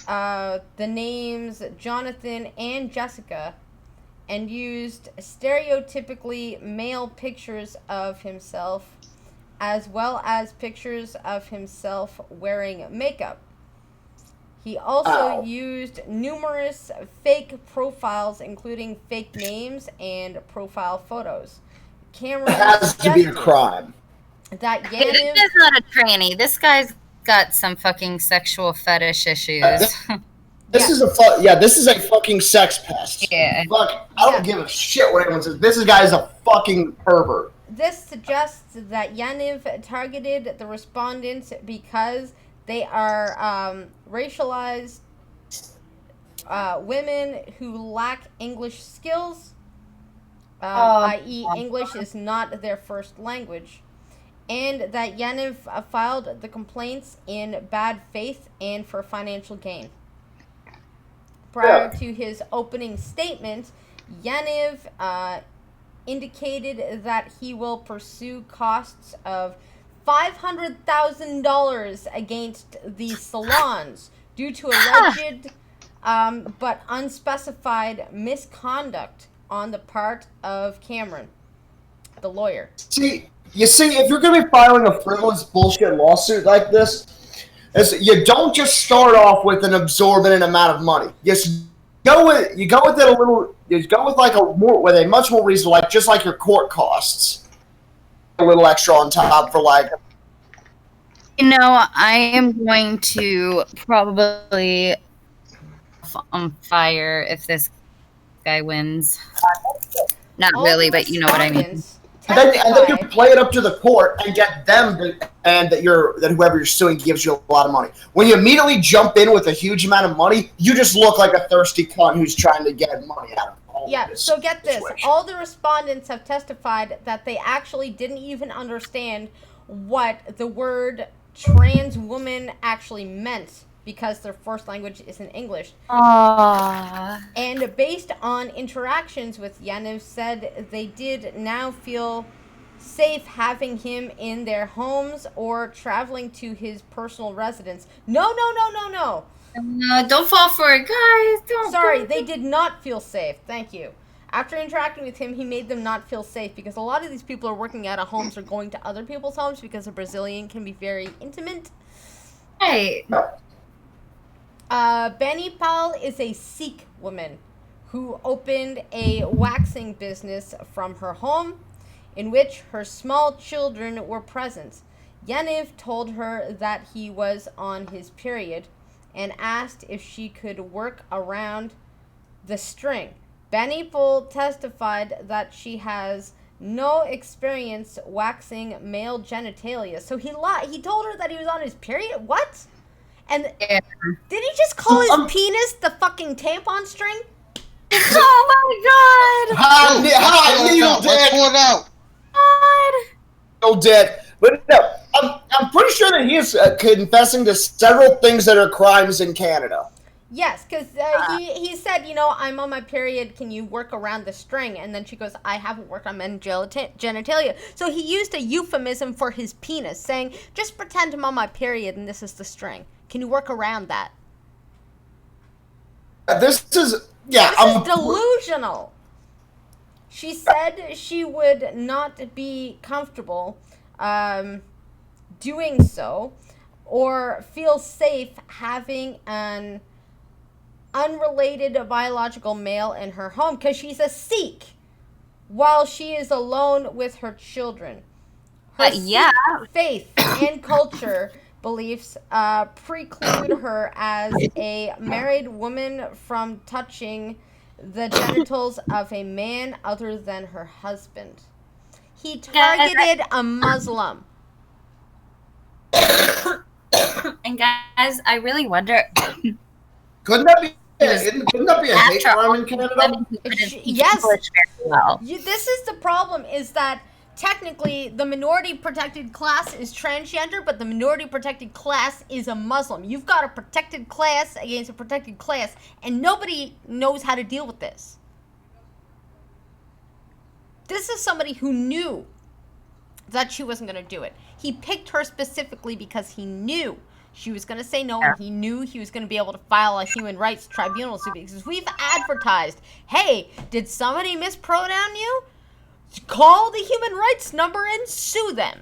the names Jonathan and Jessica and used stereotypically male pictures of himself as well as pictures of himself wearing makeup. He also used numerous fake profiles, including fake names and profile photos. Cameron has to be a crime. That This Yaniv... is not a tranny. This guy's got some fucking sexual fetish issues. This is a fucking sex pest. Yeah. Fuck, I don't give a shit what anyone says. This guy is a fucking pervert. This suggests that Yaniv targeted the respondents because they are racialized women who lack English skills, i.e. English is not their first language, and that Yaniv filed the complaints in bad faith and for financial gain. Prior to his opening statement, Yaniv indicated that he will pursue costs of $500,000 against the salons due to alleged but unspecified misconduct on the part of Cameron, the lawyer. See, if you're going to be filing a frivolous bullshit lawsuit like this, you don't just start off with an absorbent amount of money. You go with a much more reasonable, like just like your court costs. A little extra on top for like. I am going to probably on fire if this guy wins. Not really, but you know what I mean. And then you play it up to the court and get them that whoever you're suing gives you a lot of money. When you immediately jump in with a huge amount of money, you just look like a thirsty cunt who's trying to get money out of it. So get this. All the respondents have testified that they actually didn't even understand what the word trans woman actually meant because their first language isn't English. And based on interactions with Yaniv, said they did now feel safe having him in their homes or traveling to his personal residence. No. No, don't fall for it, guys. Don't. Sorry, they did not feel safe. Thank you. After interacting with him, he made them not feel safe because a lot of these people are working out of homes or going to other people's homes because a Brazilian can be very intimate. Hey. Benny Paul is a Sikh woman who opened a waxing business from her home in which her small children were present. Yaniv told her that he was on his period and asked if she could work around the string. Benny Paul testified that she has no experience waxing male genitalia. So he lied. He told her that he was on his period? What? And did he just call his penis the fucking tampon string? Oh my god! Hot needle dick! Pull it out! Needle dick. But no, I'm pretty sure that he is confessing to several things that are crimes in Canada. Yes, because he said, I'm on my period, can you work around the string? And then she goes, I haven't worked on men's genitalia. So he used a euphemism for his penis, saying, just pretend I'm on my period and this is the string. Can you work around that? This is delusional. She said she would not be comfortable doing so or feel safe having an unrelated biological male in her home because she's a Sikh while she is alone with her children. Her yeah. Sikh faith and culture beliefs preclude her as a married woman from touching the genitals of a man other than her husband. He targeted a Muslim. And guys, I really wonder. Couldn't that be a hate crime in Canada? Yes. Well. This is the problem, is that technically the minority protected class is transgender, but the minority protected class is a Muslim. You've got a protected class against a protected class, and nobody knows how to deal with this. This is somebody who knew that she wasn't going to do it. He picked her specifically because he knew she was going to say no, and he knew he was going to be able to file a human rights tribunal suit, because we've advertised, hey, did somebody mispronoun you? Call the human rights number and sue them.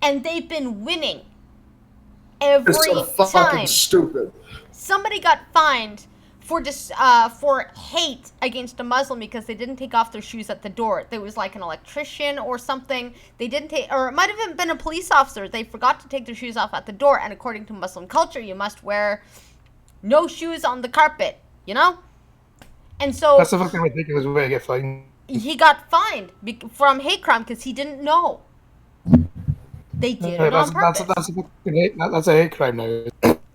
And they've been winning every It's so fucking time. stupid. Somebody got fined for hate against a Muslim because they didn't take off their shoes at the door. There was like an electrician or something. They didn't take, or it might have been a police officer. They forgot to take their shoes off at the door. And according to Muslim culture, you must wear no shoes on the carpet, you know? And so That's a fucking ridiculous way to get fined. he got fined from hate crime because he didn't know. They did it on purpose. That's a hate crime now.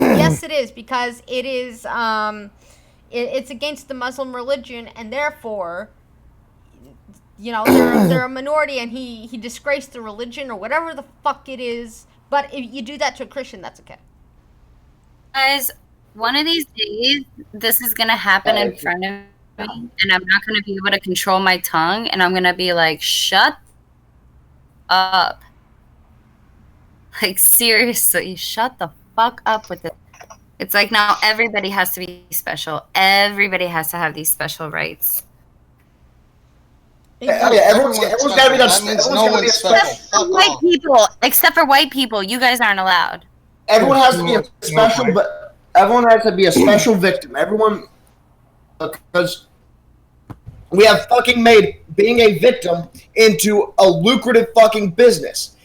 Yes, it is, because it is it's against the Muslim religion, and therefore, you know, they're a minority, and he disgraced the religion or whatever the fuck it is. But if you do that to a Christian, that's okay. Guys, one of these days, this is gonna happen in front of me, and I'm not gonna be able to control my tongue, and I'm gonna be like, "Shut up!" Like, seriously, shut the fuck up with it. It's like now everybody has to be special. Everybody has to have these special rights. Everyone's got to be that. That means Everyone's no got to be one's a special. special. Fuck White off. people, except for white people, you guys aren't allowed. Everyone has to be a special, but everyone has to be a special victim. Everyone, because we have fucking made being a victim into a lucrative fucking business.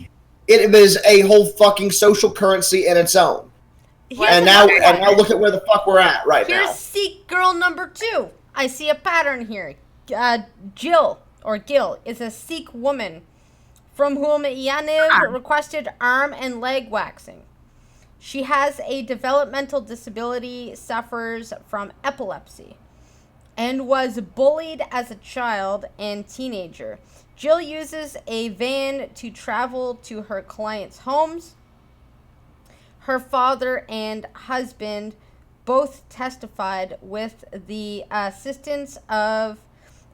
It is a whole fucking social currency in its own. And now look at where the fuck we're at right now. Here's Sikh girl number 2. I see a pattern here. Jill, or Gil, is a Sikh woman from whom Yaniv requested arm and leg waxing. She has a developmental disability, suffers from epilepsy, and was bullied as a child and teenager. Jill uses a van to travel to her clients' homes. Her father and husband both testified with the assistance of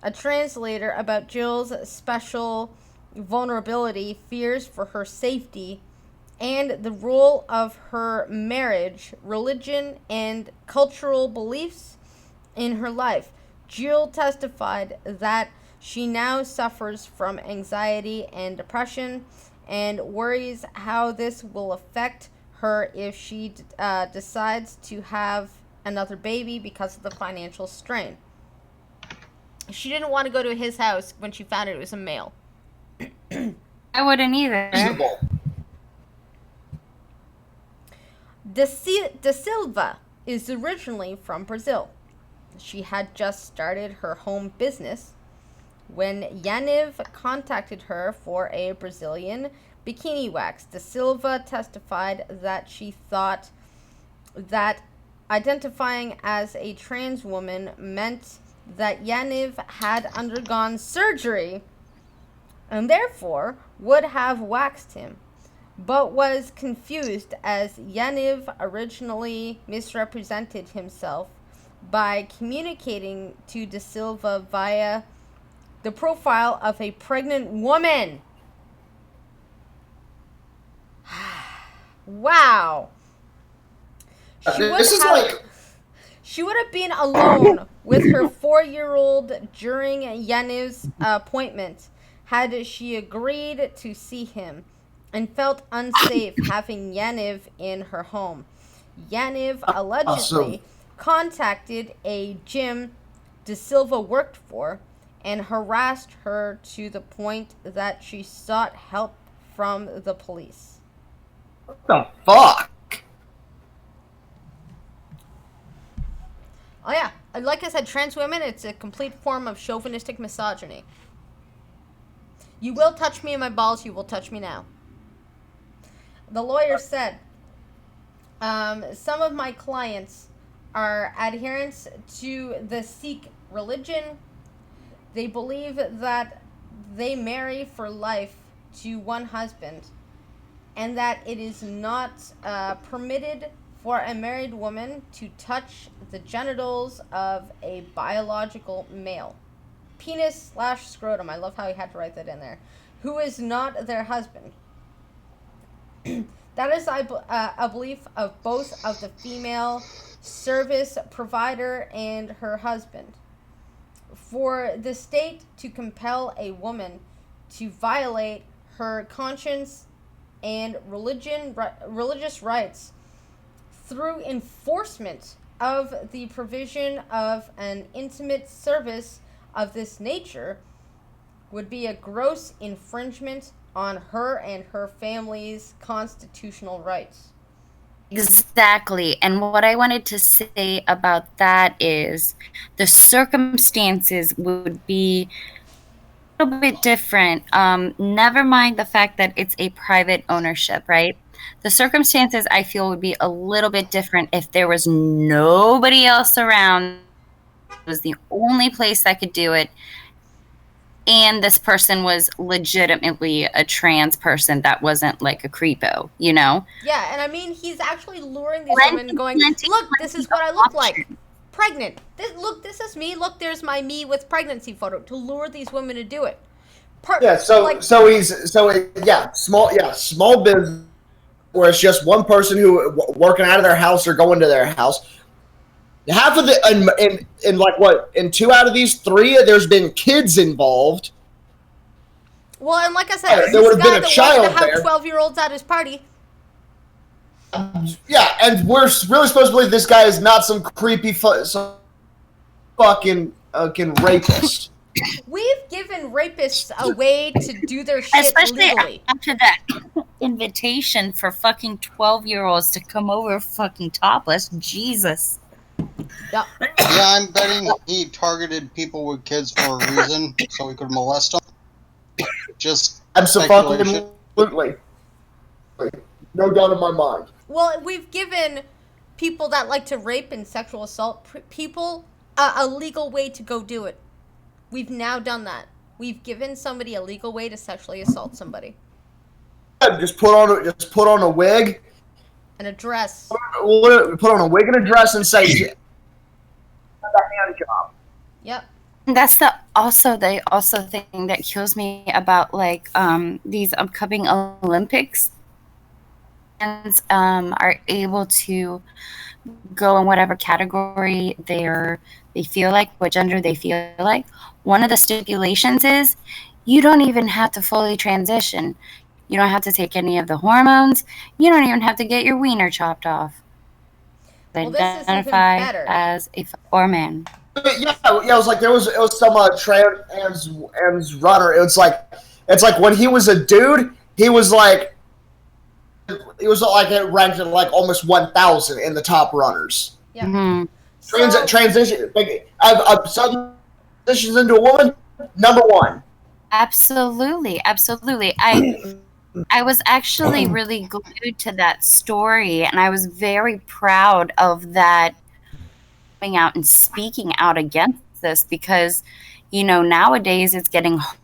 a translator about Jill's special vulnerability, fears for her safety, and the role of her marriage, religion, and cultural beliefs in her life. Jill testified that she now suffers from anxiety and depression and worries how this will affect her if she decides to have another baby because of the financial strain. She didn't want to go to his house when she found out it was a male. I wouldn't either. Reasonable. De Silva is originally from Brazil. She had just started her home business when Yaniv contacted her for a Brazilian bikini wax. De Silva testified that she thought that identifying as a trans woman meant that Yaniv had undergone surgery and therefore would have waxed him, but was confused as Yaniv originally misrepresented himself by communicating to De Silva via the profile of a pregnant woman. Wow. She would have been alone with her 4-year-old during Yaniv's appointment had she agreed to see him. and felt unsafe having Yaniv in her home. Yaniv allegedly contacted a gym De Silva worked for and harassed her to the point that she sought help from the police. What the fuck? Oh yeah, like I said, trans women, it's a complete form of chauvinistic misogyny. You will touch me in my balls, you will touch me now. The lawyer said, some of my clients are adherents to the Sikh religion. They believe that they marry for life to one husband and that it is not permitted for a married woman to touch the genitals of a biological male. Penis/scrotum. I love how he had to write that in there. Who is not their husband. That is a belief of both of the female service provider and her husband. For the state to compel a woman to violate her conscience and religious rights through enforcement of the provision of an intimate service of this nature would be a gross infringement on her and her family's constitutional rights. Exactly. And what I wanted to say about that is the circumstances would be a little bit different. Never mind the fact that it's a private ownership, right? The circumstances I feel would be a little bit different if there was nobody else around. It was the only place that could do it. And this person was legitimately a trans person that wasn't like a creepo, you know? Yeah, and I mean, he's actually luring these women going, look, this is what I look like. Pregnant. This is me. Look, there's my me with pregnancy photo to lure these women to do it. Small business where it's just one person who working out of their house or going to their house. Half of the in 2 out of these 3, there's been kids involved. Well, and like I said, there would have been a that child wanted to have there. 12-year-olds at his party. Yeah, and we're really supposed to believe this guy is not some creepy fucking rapist. We've given rapists a way to do their shit Especially legally. after that invitation for fucking 12-year-olds to come over fucking topless. Jesus. Yeah. Yeah, I'm betting he targeted people with kids for a reason, so he could molest them. Just speculation. Absolutely. No doubt in my mind. Well, we've given people that like to rape and sexual assault people a legal way to go do it. We've now done that. We've given somebody a legal way to sexually assault somebody. Just put on a wig. And a dress. Put on a wig and a dress and say, "The hand job." Yep. And that's the thing that kills me about like these upcoming Olympics. And are able to go in whatever category they feel like, what gender they feel like. One of the stipulations is you don't even have to fully transition. You don't have to take any of the hormones. You don't even have to get your wiener chopped off. Well, this is even Identify better. as a man. Yeah. It was like it was some trans runner. It's like when he was a dude, he was like it ranked at like almost 1,000 in the top runners. Yeah. Mm-hmm. Transition. I've sudden transitions into a woman. Number 1. Absolutely. I was actually really glued to that story, and I was very proud of that, coming out and speaking out against this, because, you know, nowadays it's getting hard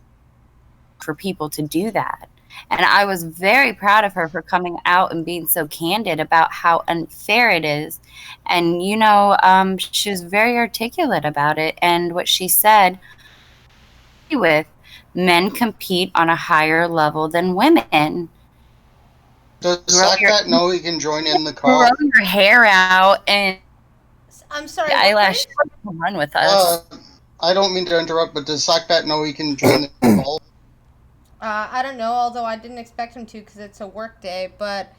for people to do that. And I was very proud of her for coming out and being so candid about how unfair it is. And, you know, she was very articulate about it. And what she said, with men compete on a higher level than women. Does Sackbat know he can join in the call? Grow your hair out and I'm sorry. the eyelash run with us. I don't mean to interrupt, but does Sackbat know he can join the call? I don't know, although I didn't expect him to because it's a work day. But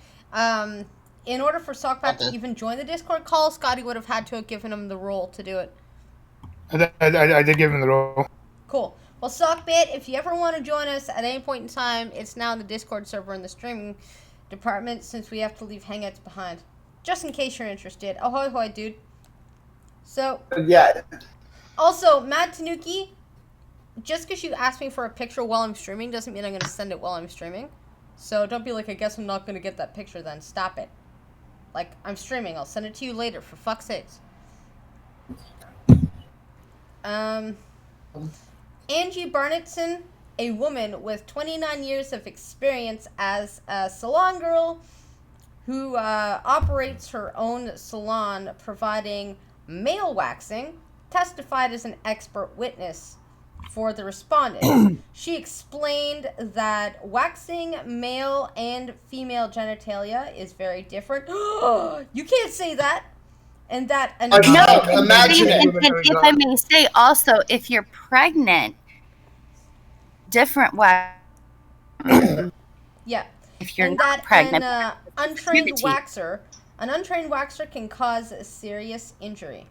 in order for Sockbat to even join the Discord call, Scotty would have had to have given him the role to do it. I did give him the role. Cool. Well, Sockbit, if you ever want to join us at any point in time, it's now the Discord server in the streaming department since we have to leave Hangouts behind. Just in case you're interested. Ahoy, hoy, dude. So, Yeah. also, Mad Tanuki, just because you asked me for a picture while I'm streaming doesn't mean I'm going to send it while I'm streaming. So don't be like, I guess I'm not going to get that picture then. Stop it. Like, I'm streaming. I'll send it to you later, for fuck's sakes. Angie Barnettson, a woman with 29 years of experience as a salon girl who operates her own salon providing male waxing, testified as an expert witness for the respondent. She explained that waxing male and female genitalia is very different. You can't say that. And that... Imagine it. And if I may say also, if you're pregnant, different wax. Yeah. If you're and not that pregnant, an untrained waxer can cause serious injury.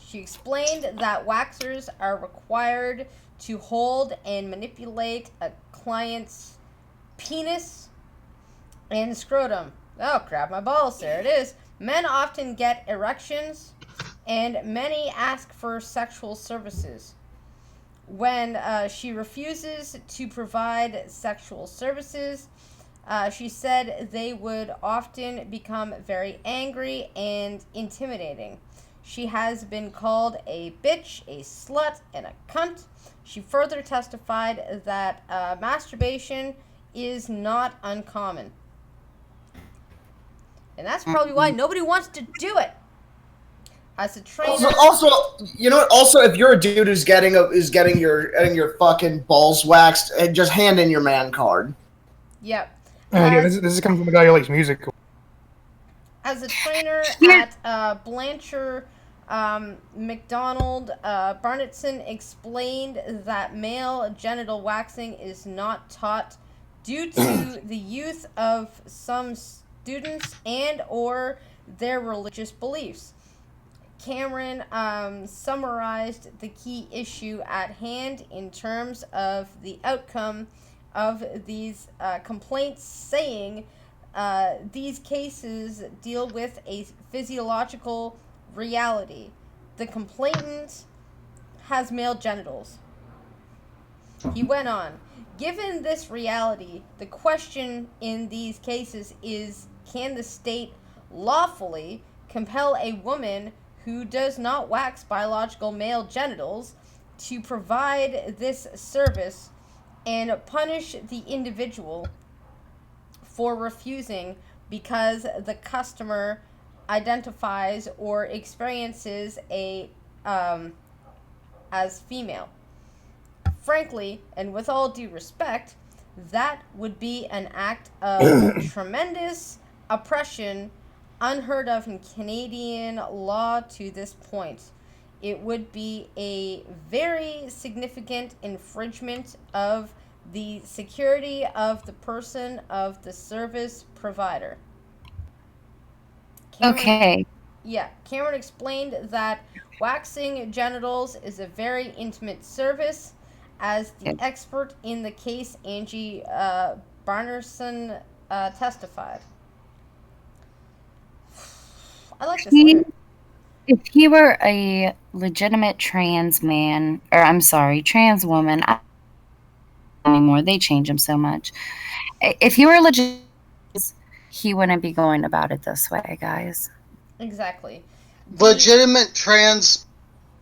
She explained that waxers are required to hold and manipulate a client's penis and scrotum. Oh, grab my balls, there it is. Men often get erections, and many ask for sexual services. When she refuses to provide sexual services, she said they would often become very angry and intimidating. She has been called a bitch, a slut, and a cunt. She further testified that masturbation is not uncommon. And that's probably why nobody wants to do it. As a trainer. Also, you know what? Also, if you're a dude who's getting your fucking balls waxed, just hand in your man card. Yep. Yeah, this is coming from a guy who likes music. As a trainer at Blanchard McDonald, Barnettson explained that male genital waxing is not taught due to the youth of some students and or their religious beliefs. Cameron summarized the key issue at hand in terms of the outcome of these complaints, saying these cases deal with a physiological reality. The complainant has male genitals. He went on, given this reality, the question in these cases is, can the state lawfully compel a woman who does not wax biological male genitals to provide this service and punish the individual for refusing because the customer identifies or experiences as female? Frankly, and with all due respect, that would be an act of tremendous oppression unheard of in Canadian law to this point. It would be a very significant infringement of the security of the person of the service provider. Okay. Yeah, Cameron explained that waxing genitals is a very intimate service. As the expert in the case, Angie Barnettson testified. I like this lawyer. If he were a legitimate trans man, or I'm sorry, trans woman, anymore, they change him so much. If he were legit, he wouldn't be going about it this way, guys. Exactly. Legitimate trans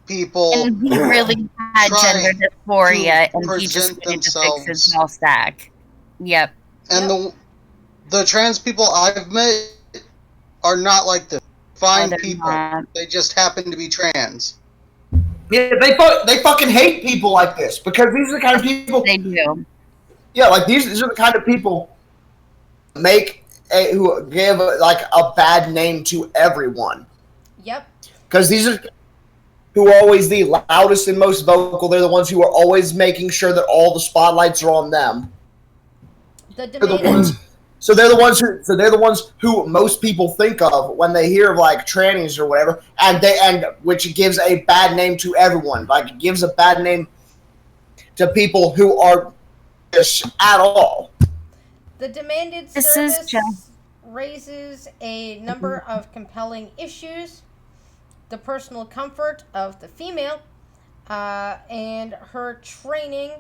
people. And he really had gender dysphoria, and he just needed to fix his small stack. Yep. And the trans people I've met are not like this. Fine people. Not. They just happen to be trans. Yeah, they fucking hate people like this because these are the kind of people they do. Yeah, like these are the kind of people who give a bad name to everyone. Yep. Because these are who are always the loudest and most vocal. They're the ones who are always making sure that all the spotlights are on them. The They're the demanded ones. So they're the ones who most people think of when they hear of like trannies or whatever, and which gives a bad name to everyone. Like it gives a bad name to people who are this at all. The demanded This is service just- raises a number of compelling issues. The personal comfort of the female, and her training,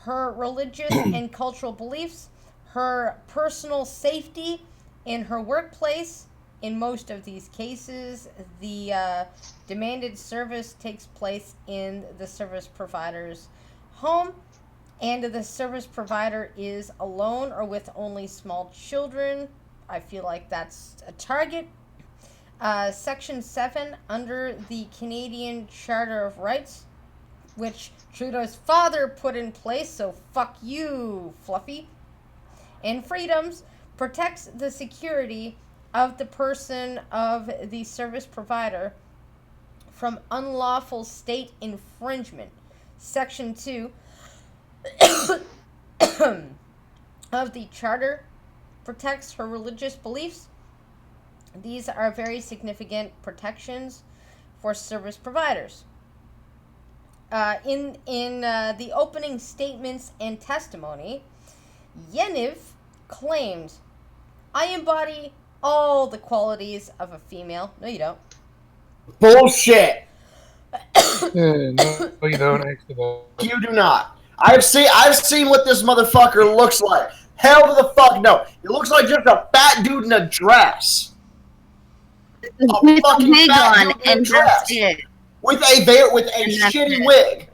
her religious and cultural beliefs, her personal safety in her workplace. In most of these cases, the demanded service takes place in the service provider's home, and the service provider is alone or with only small children. I feel like that's a target. Section 7 under the Canadian Charter of Rights, which Trudeau's father put in place, so fuck you, Fluffy, and freedoms, protects the security of the person of the service provider from unlawful state infringement. Section 2 of the Charter protects her religious beliefs. These are very significant protections for service providers. In the opening statements and testimony, Yaniv claimed, "I embody all the qualities of a female." No, you don't. Bullshit. No, you don't actually. You do not. I've seen what this motherfucker looks like. Hell to the fuck no. He looks like just a fat dude in a dress. With a wig on, and dress. that's it. With a shitty wig.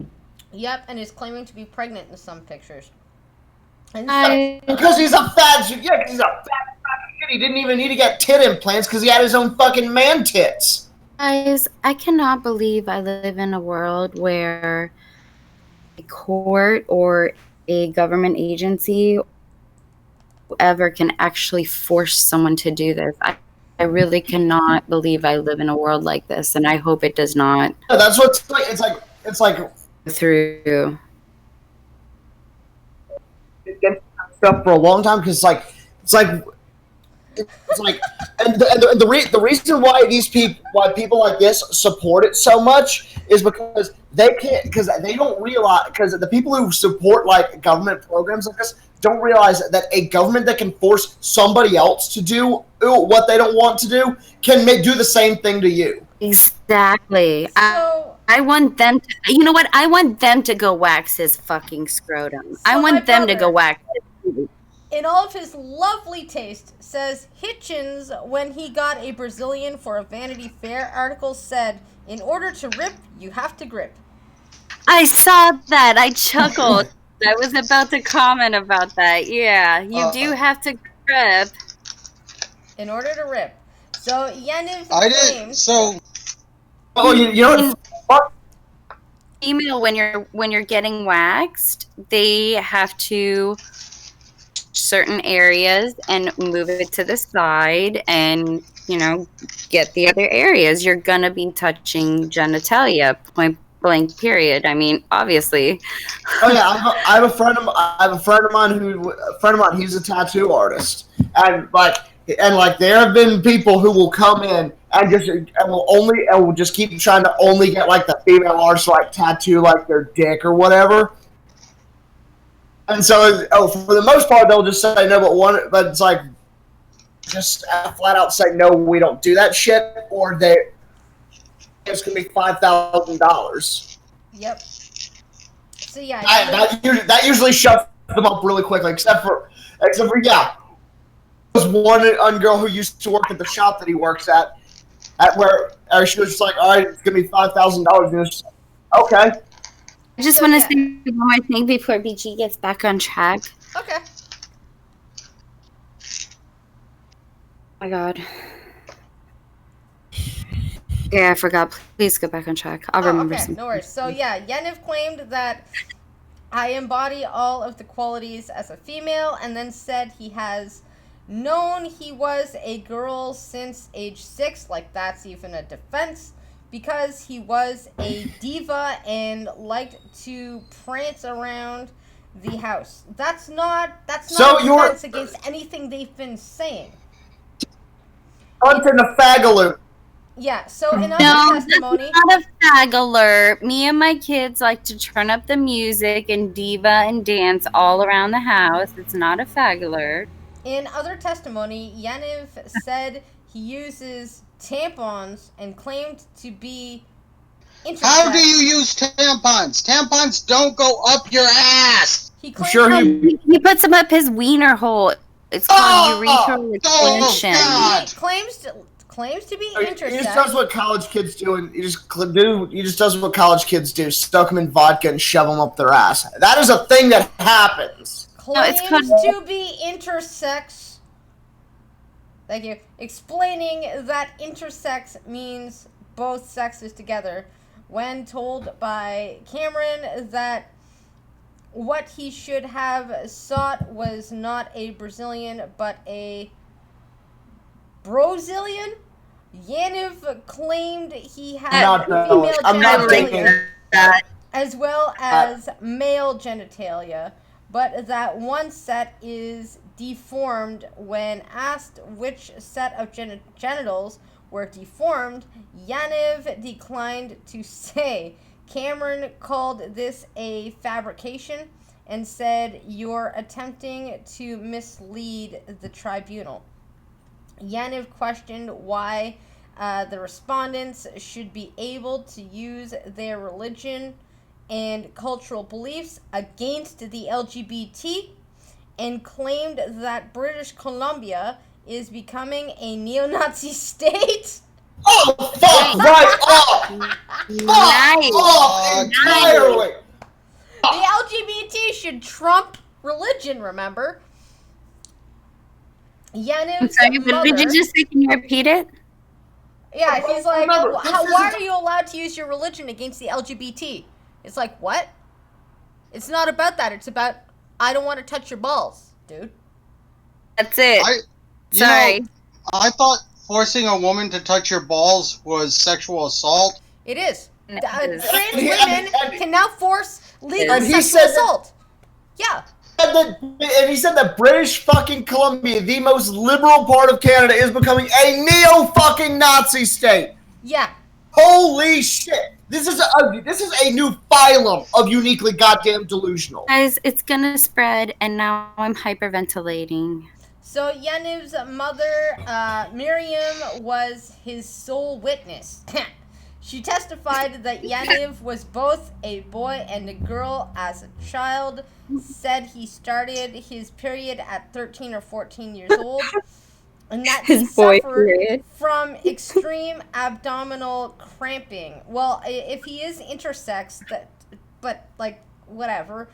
Yep, and is claiming to be pregnant in some pictures. And Because he's a fat shit. Yeah, 'cause he's a fat shit. He didn't even need to get tit implants because he had his own fucking man tits. Guys, I cannot believe I live in a world where a court or a government agency whoever can actually force someone to do this. I really cannot believe I live in a world like this, and I hope it does not Yeah, that's what's like. It's like through. stuff for a long time because it's like, and the reason why people like this support it so much is because they don't realize, because the people who support like government programs like this don't realize that a government that can force somebody else to do what they don't want to do can do the same thing to you. Exactly. so, I want them to, you know what? I want them to go wax his fucking scrotum. I So my want them to go brother- wax his in all of his lovely taste, says Hitchens, when he got a Brazilian for a Vanity Fair article, said, "In order to rip, you have to grip." I saw that. I chuckled. I was about to comment about that. Yeah, you do have to grip. In order to rip. So Yaniv I claims did. So Oh, you know what? Female, when you're getting waxed, they have to certain areas and move it to the side and get the other areas. You're gonna be touching genitalia, point blank period. I mean, obviously. Oh yeah, I have a friend of mine he's a tattoo artist, and there have been people who will come in and will just keep trying to only get like the female artist like tattoo like their dick or whatever. And so, for the most part, they'll just say no, but it's like just flat out say no, we don't do that shit, or it's gonna be $5,000. Yep. So yeah, That usually shuts them up really quickly, except for yeah. There was one girl who used to work at the shop that he works at where she was just like, all right, it's gonna be $5,000. And just, okay. I just want to say one more thing before BG gets back on track. okay. Oh my god. Yeah, I forgot. Please go back on track. I'll remember Okay, something. no worries. So yeah, Yaniv claimed that I embody all of the qualities as a female, and then said he has known he was a girl since age 6, like that's even a defense, because he was a diva and liked to prance around the house. That's not So a you're- defense against anything they've been saying. Hunting a fagaloo. Yeah, so in other No, testimony, that's not a fag alert. Me and my kids like to turn up the music and diva and dance all around the house. It's not a fag alert. in other testimony, Yaniv said he uses tampons and claimed to be intersex. How do you use tampons? Tampons don't go up your ass. He I'm claimed sure He puts them up his wiener hole. It's called urethral expansion. God. he claims to be He just does intersex. what college kids do, and he just does what college kids do: stuck them in vodka and shove them up their ass. That is a thing that happens. Claims it's called- to be intersex. Thank you. Explaining that intersex means both sexes together. When told by Cameron that what he should have sought was not a Brazilian but a Brazilian, Yaniv claimed he had female I'm not genitalia dating that. as well as male genitalia, but that one set is deformed. When asked which set of genitals were deformed, Yaniv declined to say. Cameron called this a fabrication and said, "You're attempting to mislead the tribunal." Yaniv questioned why the respondents should be able to use their religion and cultural beliefs against the LGBT, and claimed that British Columbia is becoming a neo-Nazi state. Oh, fuck right off! Nice. Fuck off entirely! The LGBT should trump religion, remember? I'm Yaniv's sorry, but mother, did you just say, can you repeat it? yeah, he's like, Remember, why are you allowed to use your religion against the LGBT? It's like, what? It's not about that. It's about, I don't want to touch your balls, dude. That's it. Sorry. I thought forcing a woman to touch your balls was sexual assault. It is. No, Trans and- women and- can now force legal and he sexual said that- assault. Yeah. And he said that British fucking Columbia, the most liberal part of Canada, is becoming a neo-fucking-Nazi state. Yeah. Holy shit! This is a new phylum of uniquely goddamn delusional. Guys, it's gonna spread, and now I'm hyperventilating. So Yaniv's mother, Miriam, was his sole witness. She testified that Yaniv was both a boy and a girl as a child, said he started his period at 13 or 14 years old, and that he His boy suffered period. from extreme abdominal cramping. Well, if he is intersex, but like, whatever.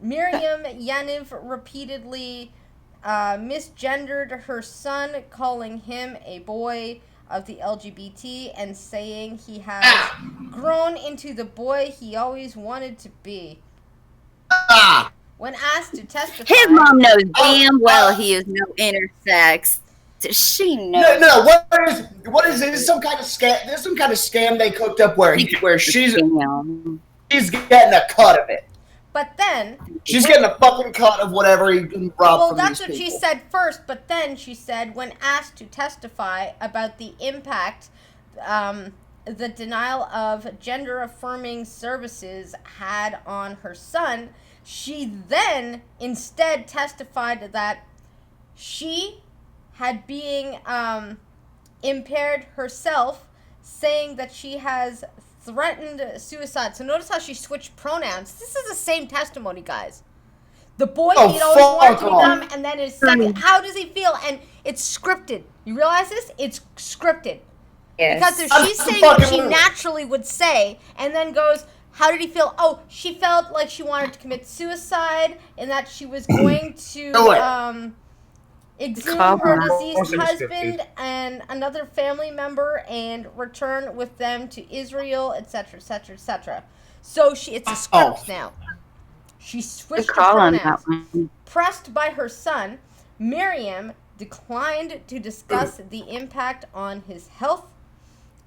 Miriam Yaniv repeatedly misgendered her son, calling him a boy of the LGBT and saying he has grown into the boy he always wanted to be. Ah! When asked to testify, His mom knows damn well he is no intersex. She knows. No. What is it? Is some kind of scam? There's some kind of scam they cooked up where she's getting a cut of it. but then She's getting a fucking cut of whatever he can rob well, from that's these what she people. said first, but then she said when asked to testify about the impact the denial of gender-affirming services had on her son, she then instead testified that she had being impaired herself, saying that she has threatened suicide. So notice how she switched pronouns. This is the same testimony, guys. The boy Oh, he'd always wanted to fuck off. become, and then his second. How does he feel? And it's scripted. You realize this? It's scripted. Because if I'm she's saying what she fucking- naturally would say, and then goes, how did he feel? Oh, she felt like she wanted to commit suicide, and that she was going to Do it. exhume Call her her. deceased Also husband and another family member and return with them to Israel, etc., etc., etc. So it's a script now. She switched her Call on that pronouns. one. Pressed by her son, Miriam declined to discuss the impact on his health,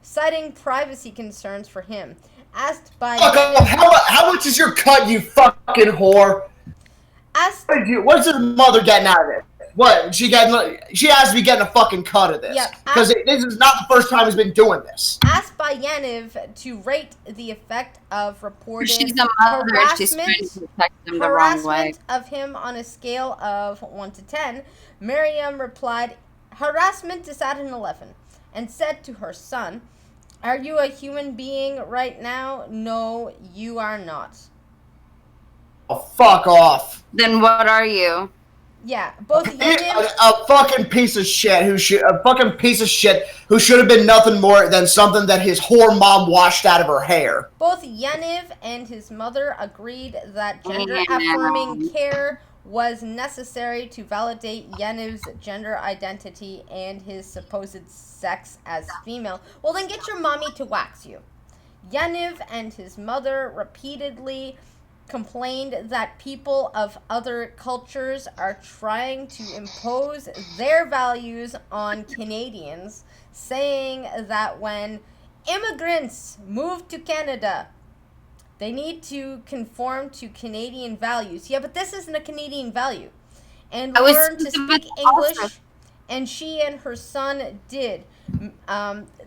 citing privacy concerns for him. Asked by Fuck off. How much is your cut, you fucking whore? asked What's his mother getting out of it? What? She has to be getting a fucking cut of this. Yeah, Because this is not the first time he's been doing this. asked by Yaniv to rate the effect of reported She's a mother. She's trying to protect him the wrong way. harassment of him on a scale of 1 to 10, Miriam replied, harassment is at an 11, and said to her son, are you a human being right now? No, you are not. Oh, fuck off. Then what are you? Yeah, both Yaniv... A fucking piece of shit who should have been nothing more than something that his whore mom washed out of her hair. Both Yaniv and his mother agreed that gender-affirming care was necessary to validate Yaniv's gender identity and his supposed sex as female. Well, then get your mommy to wax you. Yaniv and his mother repeatedly complained that people of other cultures are trying to impose their values on Canadians, saying that when immigrants move to Canada, they need to conform to Canadian values. Yeah, but this isn't a Canadian value. And learn to speak English, and she and her son did.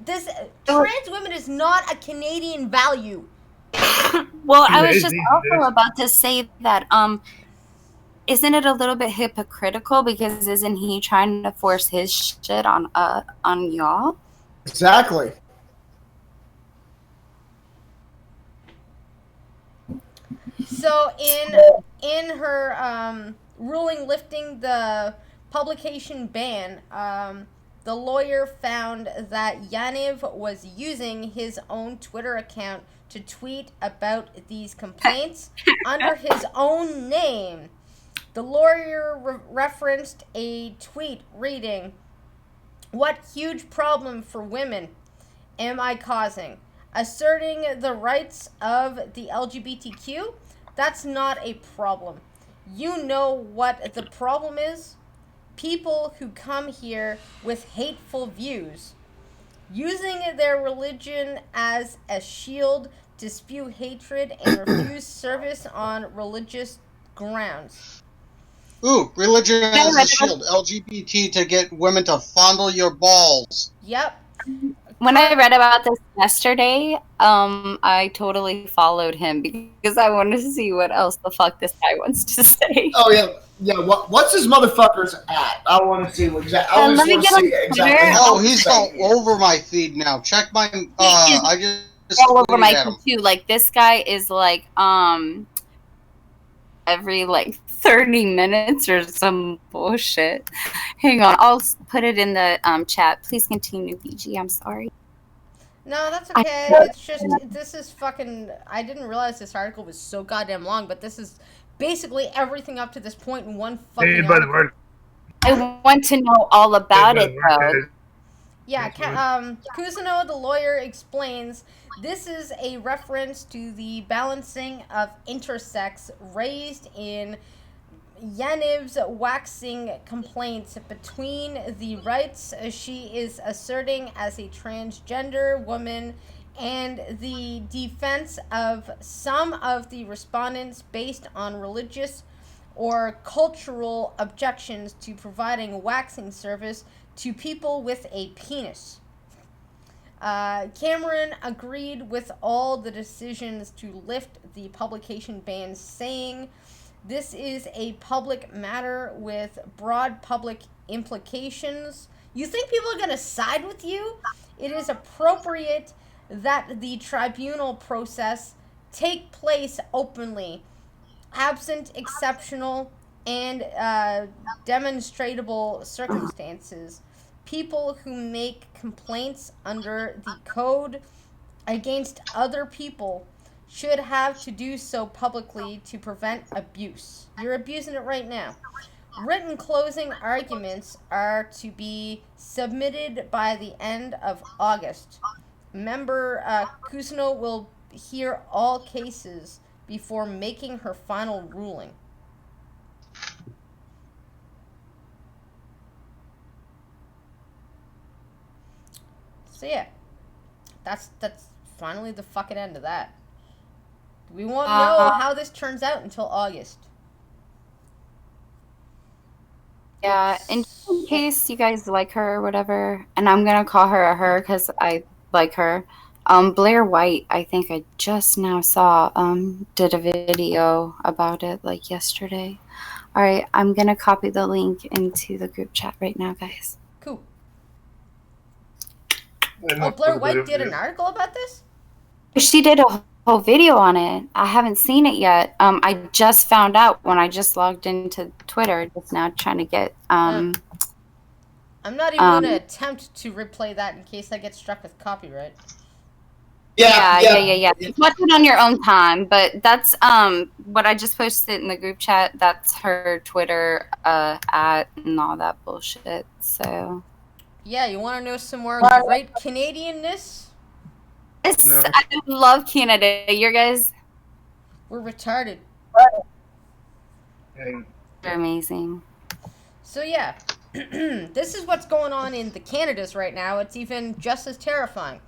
This trans women is not a Canadian value. Well, I was just also about to say that, isn't it a little bit hypocritical because isn't he trying to force his shit on y'all? Exactly. So in her ruling lifting the publication ban, the lawyer found that Yaniv was using his own Twitter account to tweet about these complaints under his own name. The lawyer referenced a tweet reading, "What huge problem for women am I causing? Asserting the rights of the LGBTQ? That's not a problem. You know what the problem is? People who come here with hateful views, using their religion as a shield to spew hatred and refuse service on religious grounds." Ooh, religion as a shield. LGBT to get women to fondle your balls. Yep. When I read about this yesterday, I totally followed him because I wanted to see what else the fuck this guy wants to say. Oh yeah. What's his motherfucker's at? I want to see exactly. I just want to see exactly. Oh, he's all over my feed now. Check my. I just all over my feed too. Like this guy is like every like 30 minutes or some bullshit. Hang on, I'll put it in the chat. Please continue, BG. I'm sorry. No, that's okay. It's just, this is fucking, I didn't realize this article was so goddamn long, but this is basically everything up to this point in one fucking article. I want to know all about it, though. Yeah, Cousineau, the lawyer, explains this is a reference to the balancing of intersex raised in Yaniv's waxing complaints between the rights she is asserting as a transgender woman and the defense of some of the respondents based on religious or cultural objections to providing waxing service to people with a penis. Cameron agreed with all the decisions to lift the publication ban, saying, "This is a public matter with broad public implications. You think people are going to side with you? It is appropriate that the tribunal process take place openly, absent exceptional and demonstrable circumstances. People who make complaints under the code against other people should have to do so publicly to prevent abuse." You're abusing it right now. Written closing arguments are to be submitted by the end of August. Member Cousineau will hear all cases before making her final ruling. So yeah, That's finally the fucking end of that. We won't know how this turns out until August. Yeah, in case you guys like her or whatever, and I'm gonna call her a her because I like her. Blair White, I think I just now saw, did a video about it like yesterday. All right, I'm gonna copy the link into the group chat right now, guys. Cool. Oh, Blair White did an article about this? She did a whole video on it. I haven't seen it yet. I just found out when I just logged into Twitter just now trying to get I'm not even gonna attempt to replay that in case I get struck with copyright. Yeah. Watch it on your own time, but that's what I just posted in the group chat. That's her Twitter at and all that bullshit. So yeah, you want to know some more great Canadianness? No. I love Canada. You guys? We're retarded. They're amazing. So yeah, this is what's going on in the Canadas right now. It's even just as terrifying.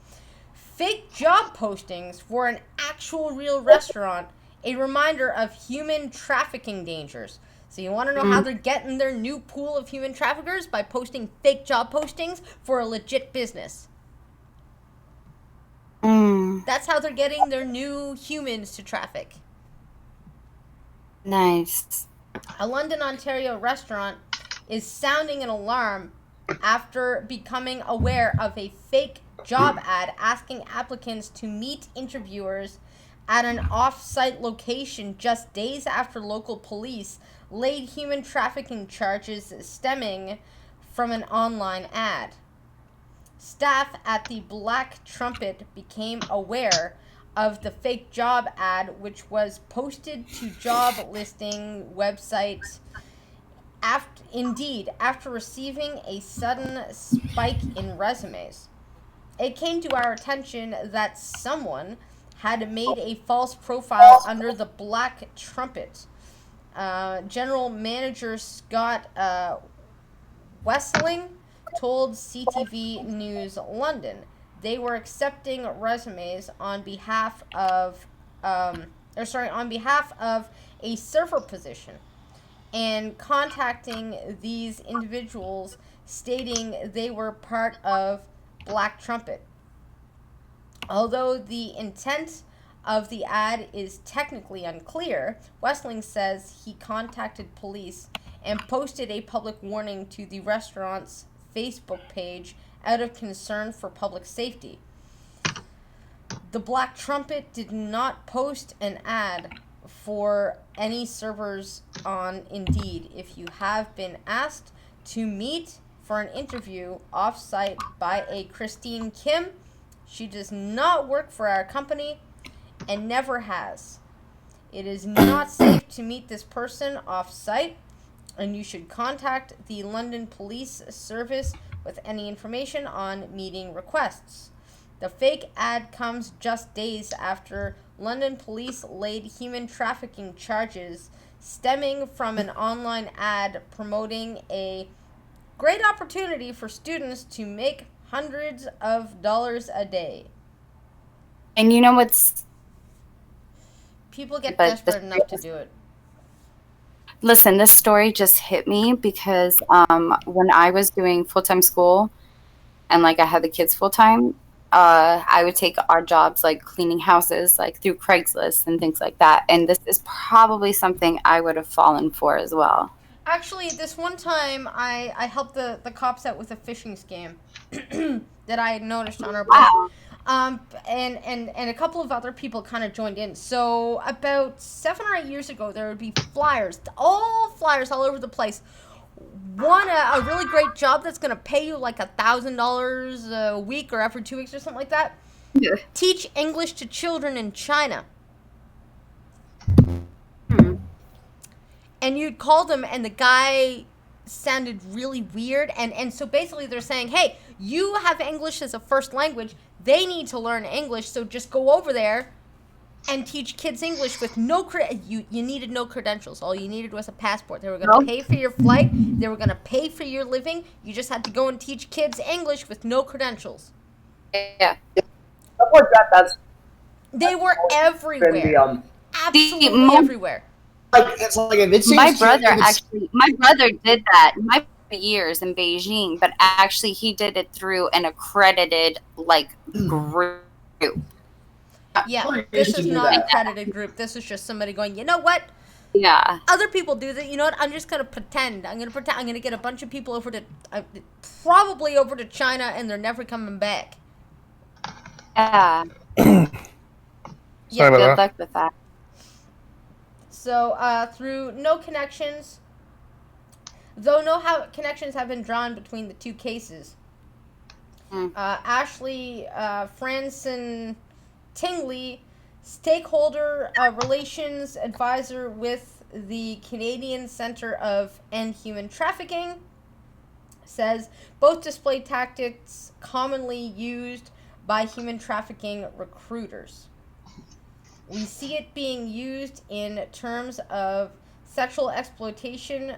Fake job postings for an actual real restaurant, a reminder of human trafficking dangers. So you want to know how they're getting their new pool of human traffickers? By posting fake job postings for a legit business. That's how they're getting their new humans to traffic. Nice. A London, Ontario restaurant is sounding an alarm after becoming aware of a fake job ad asking applicants to meet interviewers at an off-site location just days after local police laid human trafficking charges stemming from an online ad. Staff at the Black Trumpet became aware of the fake job ad, which was posted to job listing websites after receiving a sudden spike in resumes. It came to our attention that someone had made a false profile under the Black Trumpet. General Manager Scott Wessling told CTV News London they were accepting resumes on behalf of a server position and contacting these individuals stating they were part of Black Trumpet. Although the intent of the ad is technically unclear, Wessling says he contacted police and posted a public warning to the restaurant's Facebook page out of concern for public safety. The Black Trumpet did not post an ad for any servers on Indeed. If you have been asked to meet for an interview off-site by a Christine Kim, she does not work for our company and never has. It is not safe to meet this person off-site, and you should contact the London Police Service with any information on meeting requests. The fake ad comes just days after London police laid human trafficking charges stemming from an online ad promoting a great opportunity for students to make hundreds of dollars a day. And you know what's... People get desperate enough to do it. Listen, this story just hit me because when I was doing full-time school and like I had the kids full-time, I would take odd jobs like cleaning houses, like through Craigslist and things like that. And this is probably something I would have fallen for as well. Actually, this one time I helped the cops out with a phishing scam that I had noticed on our boat. Wow. And a couple of other people kind of joined in. So about 7 or 8 years ago, there would be flyers all over the place. One, a really great job that's going to pay you like $1,000 a week or every 2 weeks or something like that. Yeah. Teach English to children in China. And you'd call them, and the guy sounded really weird. And so basically they're saying, hey, you have English as a first language. They need to learn English, so just go over there and teach kids English with no you needed no credentials. All you needed was a passport. They were going to pay for your flight. They were going to pay for your living. You just had to go and teach kids English with no credentials. Yeah. stuff like that. That's They were everywhere. been the Absolutely everywhere. like it's like if it seems My to- brother if it's- actually, my brother did that. My years in Beijing, but actually he did it through an accredited like group. Yeah, Sure, you this used to is do not an that. accredited group. This is just somebody going, you know what? Yeah. Other people do that. You know what? I'm just gonna pretend. I'm gonna get a bunch of people over to, probably over to China, and they're never coming back. Yeah. Sorry Good about that. luck with that. So through no connections, though connections have been drawn between the two cases. Ashley Franson Tingley, stakeholder relations advisor with the Canadian Centre of End Human Trafficking, says both display tactics commonly used by human trafficking recruiters. We see it being used in terms of sexual exploitation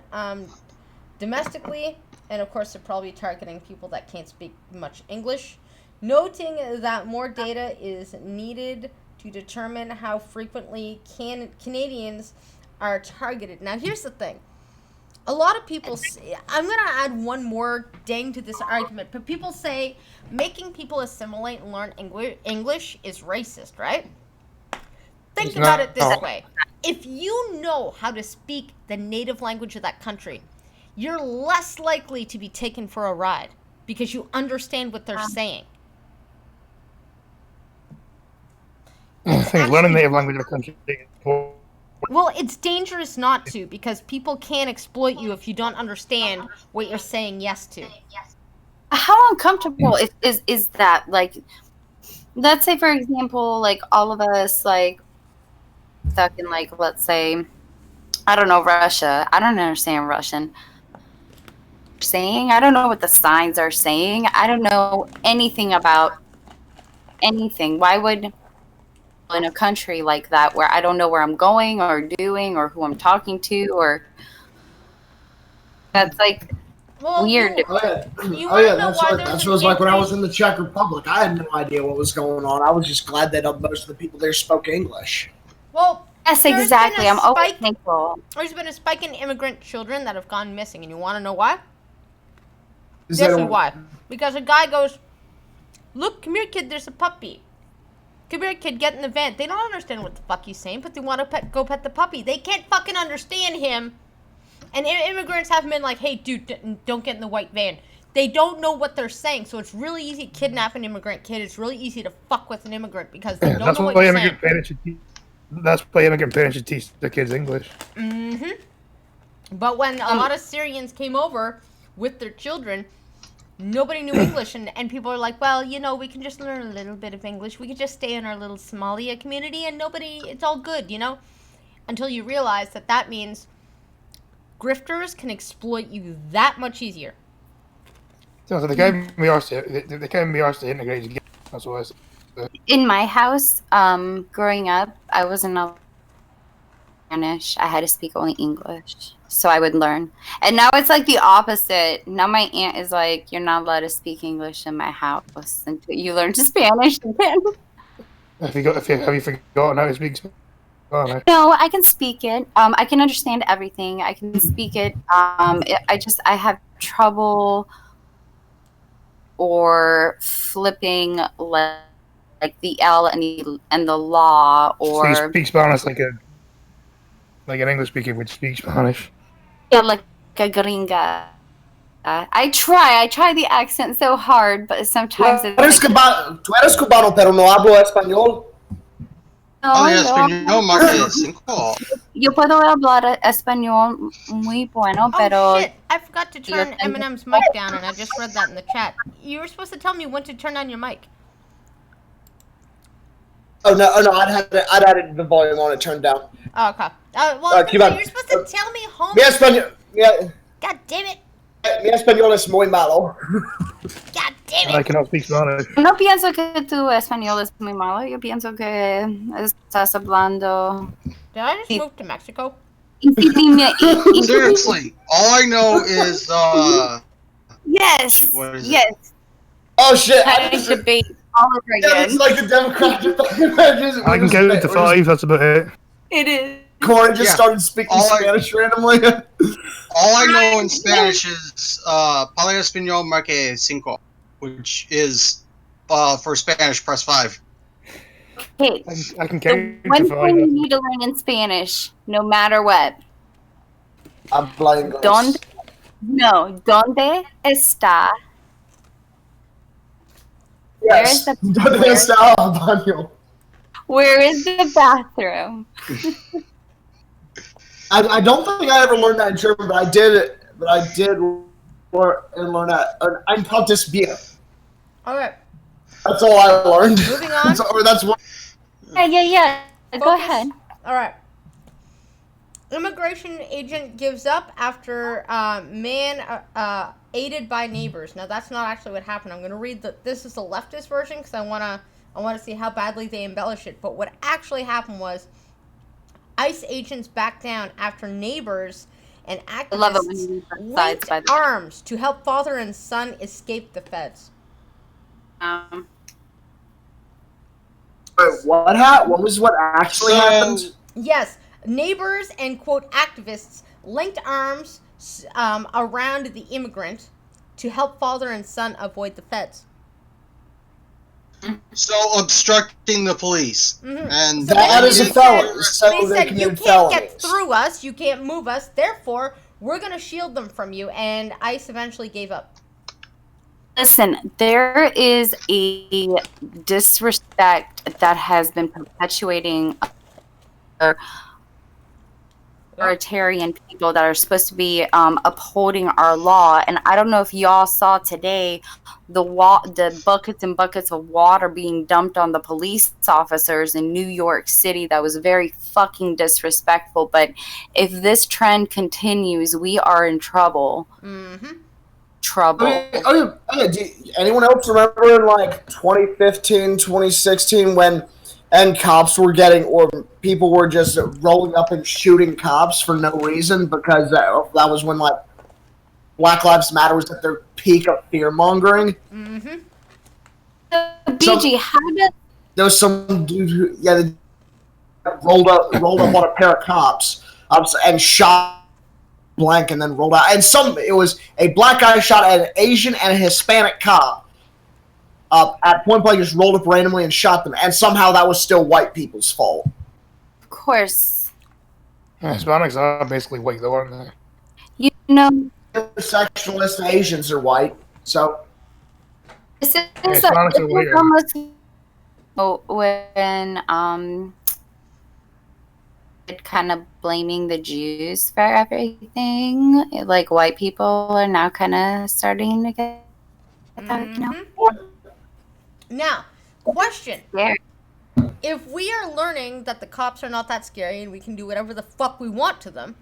domestically, and of course they're probably targeting people that can't speak much English, noting that more data is needed to determine how frequently Canadians are targeted. Now here's the thing. A lot of people say, I'm going to add one more ding to this argument, but people say making people assimilate and learn English is racist, right? Think about it this way. If you know how to speak the native language of that country, you're less likely to be taken for a ride because you understand what they're saying. I think learning native language of a country is important. Well, it's dangerous not to, because people can exploit you if you don't understand what you're saying yes to. How uncomfortable is that? Like, let's say, for example, like all of us, like, stuck in, like, let's say, I don't know, Russia. I don't understand Russian. I don't know what the signs are saying. I don't know anything about anything. Why would in a country like that where I don't know where I'm going or doing or who I'm talking to, or that's like weird. You Oh wanna yeah, know that's why what there's that's an what it was like when I increase? was in the Czech Republic. I had no idea what was going on. I was just glad that most of the people there spoke English. Well, Yes, there's exactly. been a I'm always spike- thankful. There's been a spike in immigrant children that have gone missing, and you want to know why? Is This that is why. Because a guy goes, "Look, come here, kid. There's a puppy. Come here, kid. Get in the van." They don't understand what the fuck he's saying, but they want to go pet the puppy. They can't fucking understand him. And immigrants have been like, "Hey, dude, don't get in the white van." They don't know what they're saying, so it's really easy to kidnap an immigrant kid. It's really easy to fuck with an immigrant because they don't That's know what why you're saying. immigrant parents should teach. That's why immigrant parents should teach their kids English. But when a lot of Syrians came over with their children, nobody knew English, and people are like, well, you know, we can just learn a little bit of English. We can just stay in our little Somalia community, and it's all good, you know? Until you realize that means grifters can exploit you that much easier. So they can't be asked to integrate together. That's what I said. In my house, growing up, I wasn't allowed Spanish. I had to speak only English, so I would learn. And now it's like the opposite. Now my aunt is like, "You're not allowed to speak English in my house until you learn Spanish." Have you forgotten how to speak Spanish? No, I can speak it. I can understand everything. I can speak it. I have trouble or flipping like the L and the law, So or you speak Spanish like an English speaker would speak Spanish. yeah, like a gringa. I try the accent so hard, but sometimes Tú eres cubano, pero no hablo español. Español, Marque 5. Yo puedo hablar español muy bueno, pero Oh shit! I forgot to turn M&M's mic down, and I just read that in the chat. You were supposed to tell me when to turn on your mic. Oh no, I'd had the volume on it turned down. Oh, okay. Well, Cubano. you're supposed to tell me home. Mi español, God damn it! mi español es muy malo. God damn I it! cannot speak Spanish. no pienso que tu español es muy malo. Yo pienso que estás hablando. Did I just move to Mexico? Seriously, all I know is Yes. What is it? Yes. Oh shit! Had a debate. all over Yeah, again. it's like the Democratic. I can count it to 5. That's about it. It is. Corey just Yeah. started speaking Spanish randomly. All I know in Spanish is Para Español marque cinco, which is for Spanish press 5. Okay. I can The count one to thing 5. you need to learn in Spanish, no matter what. Habla inglés. ¿Dónde está? Yes. ¿Dónde está el baño? Where is the bathroom? I don't think I ever learned that in German, but I did learn that. I'm taught this beer. Okay. That's all I learned. Moving on. That's what. Yeah. Go Focus. ahead. All right. Immigration agent gives up after man aided by neighbors. Now that's not actually what happened. I'm going to read this is the leftist version because I want to see how badly they embellish it. But what actually happened was ICE agents backed down after neighbors and activists linked arms to help father and son escape the feds. Wait, what was what actually happened? Yes. Neighbors and, quote, activists linked arms around the immigrant to help father and son avoid the feds. So obstructing the police. Mm-hmm. And So that is a felony. So they said, you committed can't get felonies. through us, you can't move us, therefore, we're going to shield them from you. And ICE eventually gave up. Listen, there is a disrespect that has been perpetuating authoritarian people that are supposed to be upholding our law. And I don't know if y'all saw today the buckets and buckets of water being dumped on the police officers in New York City. That was very fucking disrespectful. But if this trend continues, we are in trouble. Mm-hmm. Trouble. Do anyone else remember in like 2015, 2016 when cops were or people were just rolling up and shooting cops for no reason because that was when like Black Lives Matter was at their peak of fear mongering. Mm-hmm. BG, how did there was some dude who they rolled up on a pair of cops and shot blank and then rolled out, and it was a black guy shot at an Asian and a Hispanic cop at point blank, just rolled up randomly and shot them, and somehow that was still white people's fault. Of course. Yeah, Hispanics are basically white though, aren't they? You know, Intersectionalist Asians are white, so this is Hispanics are white. almost when kind of blaming the Jews for everything. Like white people are now kind of starting to get that, you know. Now, question. Yeah. If we are learning that the cops are not that scary and we can do whatever the fuck we want to them,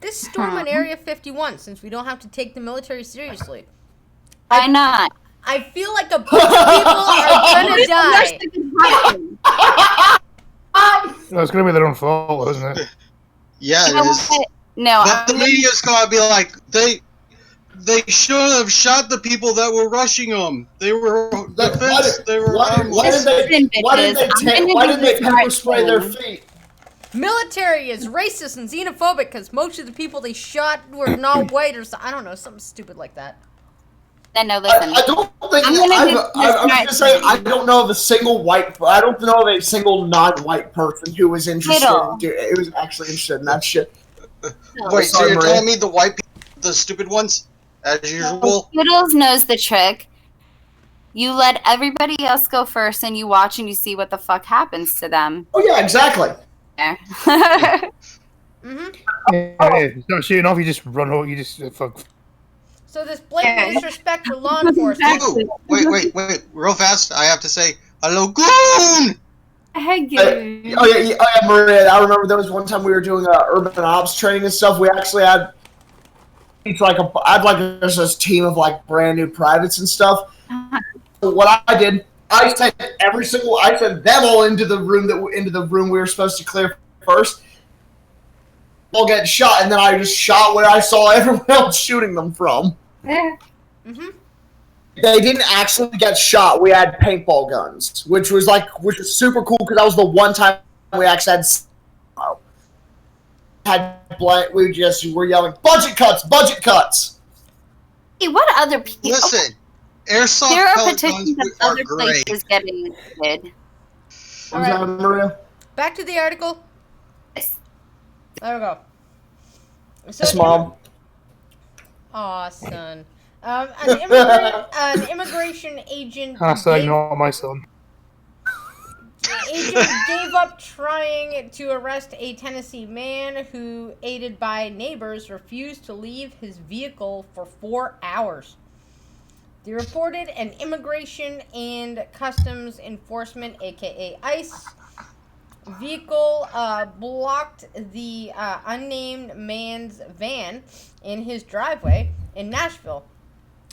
this storm in Area 51, since we don't have to take the military seriously. Why not? I feel like a bunch of people are gonna die. No, it's gonna be their own fault, isn't it? Yeah, You know it is. what? No, But the media's gotta be like, they should have shot the people that were rushing them. They were defense. Why did they pepper spray their feet? Military is racist and xenophobic because most of the people they shot were not white or I don't know, something stupid like that. No, listen. I don't think I'm gonna say I don't know of a single non-white person who was interested. It was actually interested in that shit. Wait, so you're telling me the white people, the stupid ones, as usual? Skittles knows the trick. You let everybody else go first, and you watch and you see what the fuck happens to them. Oh yeah, exactly. It's not shooting off. You just run over. You just fuck. So this blatant disrespect for law enforcement. Ooh, wait, real fast. I have to say, hello, goon! Hey, Oh yeah, Maria. I remember there was one time we were doing urban ops training and stuff. We actually had this team of like brand new privates and stuff. So what I did, I sent them all into the room we were supposed to clear first. All get shot, and then I just shot where I saw everyone else shooting them from. they didn't actually get shot. We had paintball guns, which was super cool because that was the one time we actually we were yelling budget cuts. Hey, what other people? Listen, airsoft There are pellet petitions guns of are other great. places getting did. All Was right. that Maria? Back to the article. There we go. So Yes, Mom. Aw, son. An immigration agent Hashtag not my son. gave up trying to arrest a Tennessee man who, aided by neighbors, refused to leave his vehicle for 4 hours. They reported an Immigration and Customs Enforcement, aka ICE, vehicle blocked the unnamed man's van in his driveway in Nashville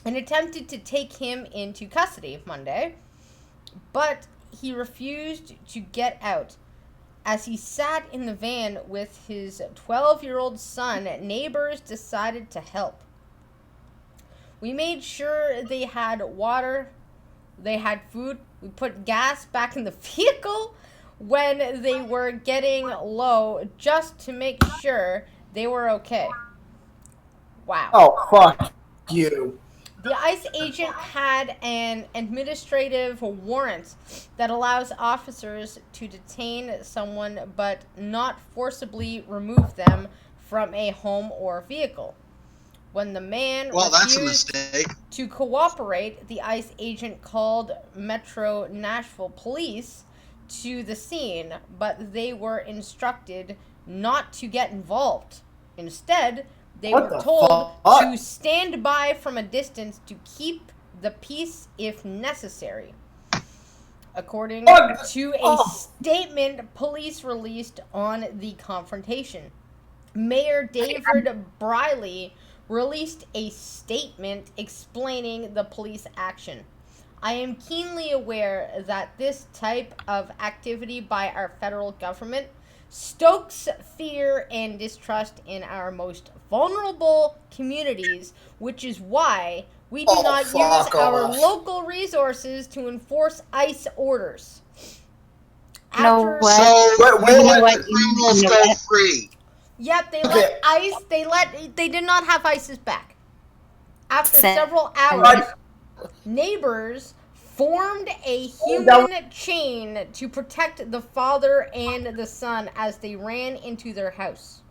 and attempted to take him into custody Monday, but he refused to get out. As he sat in the van with his 12-year-old son, neighbors decided to help. We made sure they had water, they had food. We put gas back in the vehicle when they were getting low just to make sure they were okay. Wow. Oh, fuck you. The ICE agent had an administrative warrant that allows officers to detain someone but not forcibly remove them from a home or vehicle. When the man That's a refused mistake. to cooperate, the ICE agent called Metro Nashville police to the scene, but they were instructed not to get involved. Instead, they What were the told fuck? to stand by from a distance to keep the peace if necessary. According to a statement police released on the confrontation, Mayor David Briley released a statement explaining the police action. I am keenly aware that this type of activity by our federal government stokes fear and distrust in our most vulnerable communities, which is why we do not use our local resources to enforce ICE orders. No After- what? So we You know let what? the criminals You know go what? free. Yep, they Okay. let ICE. They did not have ISIS back. After Sa- several hours, neighbors formed a human chain to protect the father and the son as they ran into their house.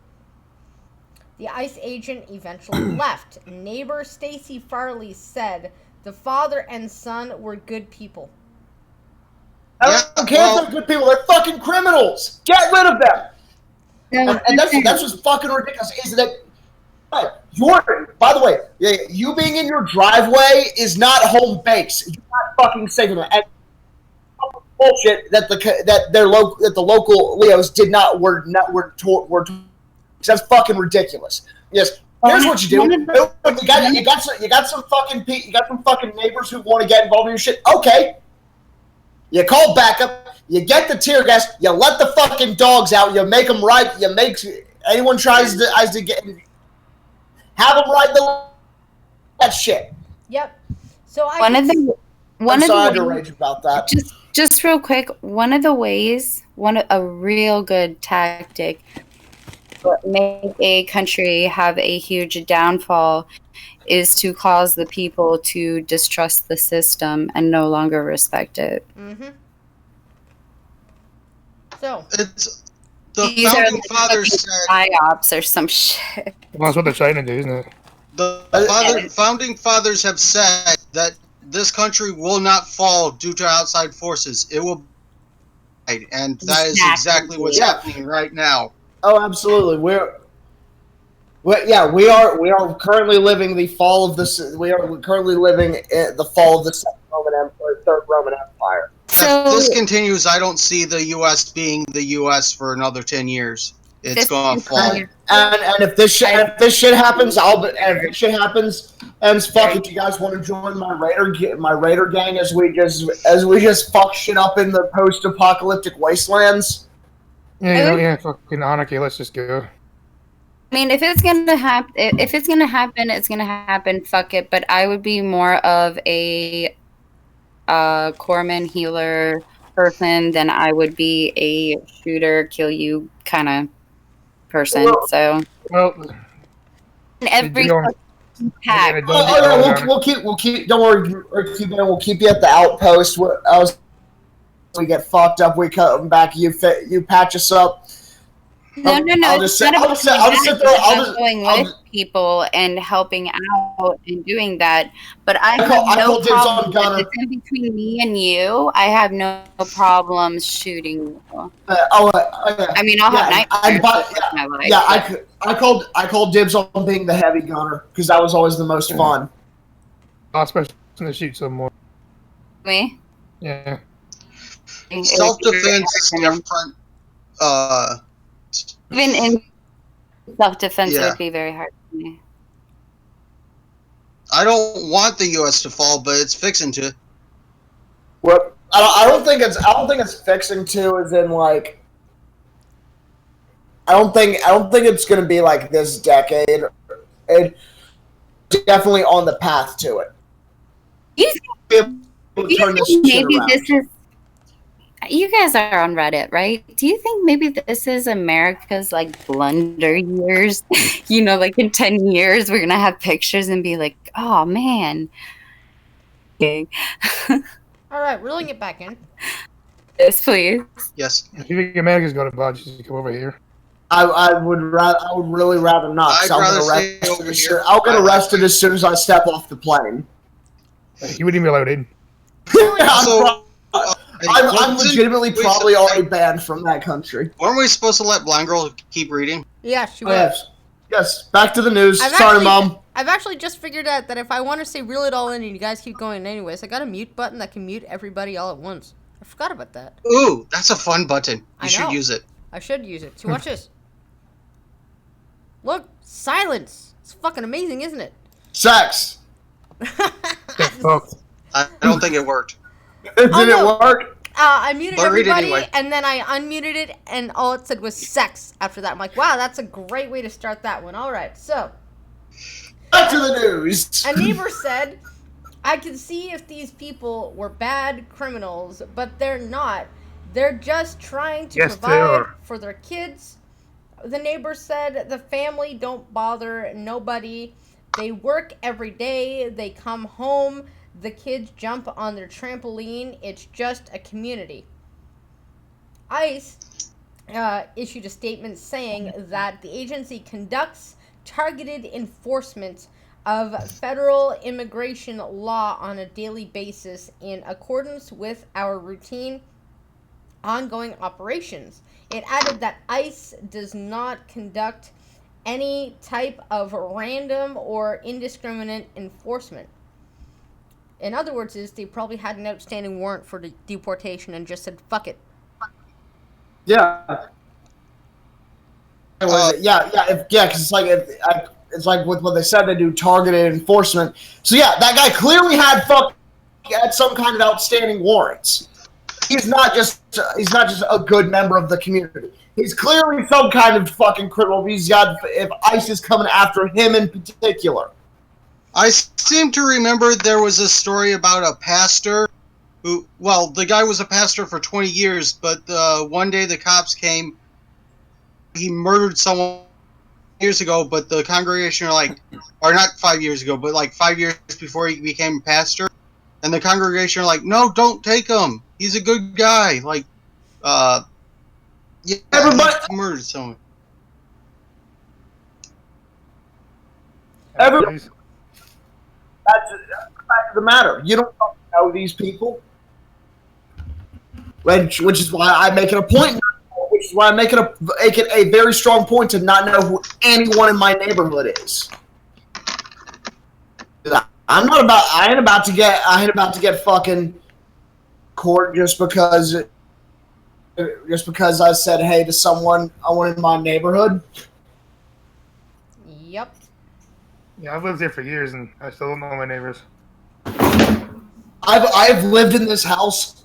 The ICE agent eventually left. Neighbor Stacy Farley said the father and son were good people. I don't care if they're good people. They're fucking criminals. Get rid of them. And that's what's fucking ridiculous. Is that by the way, you being in your driveway is not home base. You're not fucking safe from that. And bullshit that the local Leos were that's fucking ridiculous. Yes. Here's what you do. You got some fucking neighbors who want to get involved in your shit. Okay. You call backup. You get the tear gas. You let the fucking dogs out. You make them ride. You make anyone tries to get. Have them ride that shit. Yep. So I'm sorry to rage about that. Just real quick, a real good tactic to make a country have a huge downfall is to cause the people to distrust the system and no longer respect it. Mm-hmm. So it's the founding fathers said psyops or some shit. That's what they're trying to do, isn't it? the founding fathers have said that this country will not fall due to outside forces. It will, and that is exactly what's happening right now. Oh, absolutely. We are currently living the fall of the. We are currently living the fall of the Third Roman Empire. So, If this continues, I don't see the U.S. being the U.S. for another 10 years. It's going to fall. And if this shit happens, and fuck it, you guys want to join my Raider gang as we just fuck shit up in the post-apocalyptic wastelands? Yeah, fucking anarchy. Let's just go. I mean, if it's gonna happen, it's gonna happen. Fuck it. But I would be more of a corpsman healer person than I would be a shooter, kill you kind of person. So Well, every pack. We'll keep. Don't worry, we'll keep you at the outpost. We get fucked up. We come back. You patch us up. No. I'll just sit there. Going with people and helping out and doing that. But I have no problem. If it's in between me and you, I have no problems shooting you. I mean, I'll have nightmares. I called dibs on being the heavy gunner because that was always the most fun. Last person to shoot some more. Me? Yeah. Self-defense is different. Even in self-defense, it would be very hard for me. I don't want the U.S. to fall, but it's fixing to. Well, I don't think it's fixing to. As in, like, I don't think it's going to be like this decade. It's definitely on the path to it. You think maybe this is? You guys are on Reddit, right? Do you think maybe this is America's like blunder years? You know, like in 10 years, we're gonna have pictures and be like, "Oh man." Okay. All right, reeling it back in. Yes, please. Yes. If you think America's going to budge, you should come over here. I would really rather not. I'd rather stay over here. I'll get arrested as soon as I step off the plane. You wouldn't even be allowed in. I'm legitimately probably already banned from that country. Weren't we supposed to let Blind Girl keep reading? Yeah, she was. Yes. Back to the news. Sorry, Mom. I've actually just figured out that if I want to say reel it all in and you guys keep going anyways, I got a mute button that can mute everybody all at once. I forgot about that. Ooh, that's a fun button. You should use it. I should use it. So watch this. Look, silence. It's fucking amazing, isn't it? Sex. I don't think it worked. Did it work? I muted everybody, and then I unmuted it, and all it said was sex after that. I'm like, wow, that's a great way to start that one. All right, so. Back to the news. A neighbor said, I can see if these people were bad criminals, but they're not. They're just trying to provide for their kids. The neighbor said the family don't bother nobody. They work every day. They come home. The kids jump on their trampoline. It's just a community. ICE issued a statement saying that the agency conducts targeted enforcement of federal immigration law on a daily basis in accordance with our routine ongoing operations. It added that ICE does not conduct any type of random or indiscriminate enforcement. In other words, they probably had an outstanding warrant for the deportation and just said, fuck it. Yeah. Because it's like with what they said, they do targeted enforcement. So yeah, that guy clearly had some kind of outstanding warrants. He's not just a good member of the community. He's clearly some kind of fucking criminal. If ICE is coming after him in particular. I seem to remember there was a story about a pastor who, well, the guy was a pastor for 20 years, but one day the cops came. He murdered someone years ago, but the congregation are like, or not 5 years ago, but like 5 years before he became a pastor, and the congregation are like, no, don't take him. He's a good guy. Like, yeah, everybody murdered someone. Everybody. That's the fact of the matter. You don't know these people, which is why I make it a point. Which is why I make it a very strong point to not know who anyone in my neighborhood is. I ain't about to get fucking court just because I said hey to someone in my neighborhood. Yep. Yeah, I've lived here for years and I still don't know my neighbors. I've lived in this house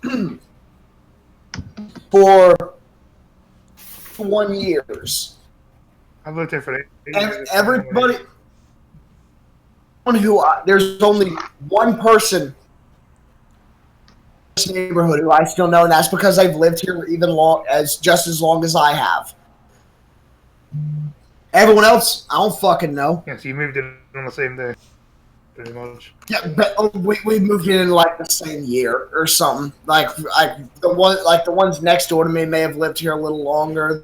for 1 year. I've lived here for 8 years. Everybody, there's only one person in this neighborhood who I still know, and that's because they've lived here just as long as I have. Everyone else, I don't fucking know. Yeah, so you moved in on the same day, pretty much. Yeah, but we moved in like the same year or something. Like the ones next door to me may have lived here a little longer.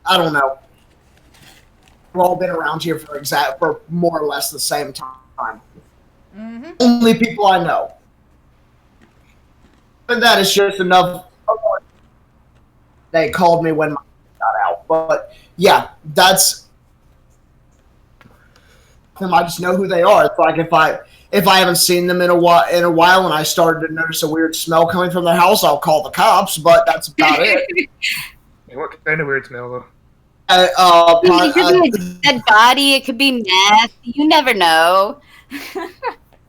I don't know. We've all been around here for more or less the same time. Mm-hmm. Only people I know. And that is just enough. They called me when my got out. But yeah, that's them. I just know who they are. It's like if I haven't seen them in a while and I started to notice a weird smell coming from their house, I'll call the cops, but that's about it. What kind of weird smell, though? It could be a dead body. It could be meth. You never know.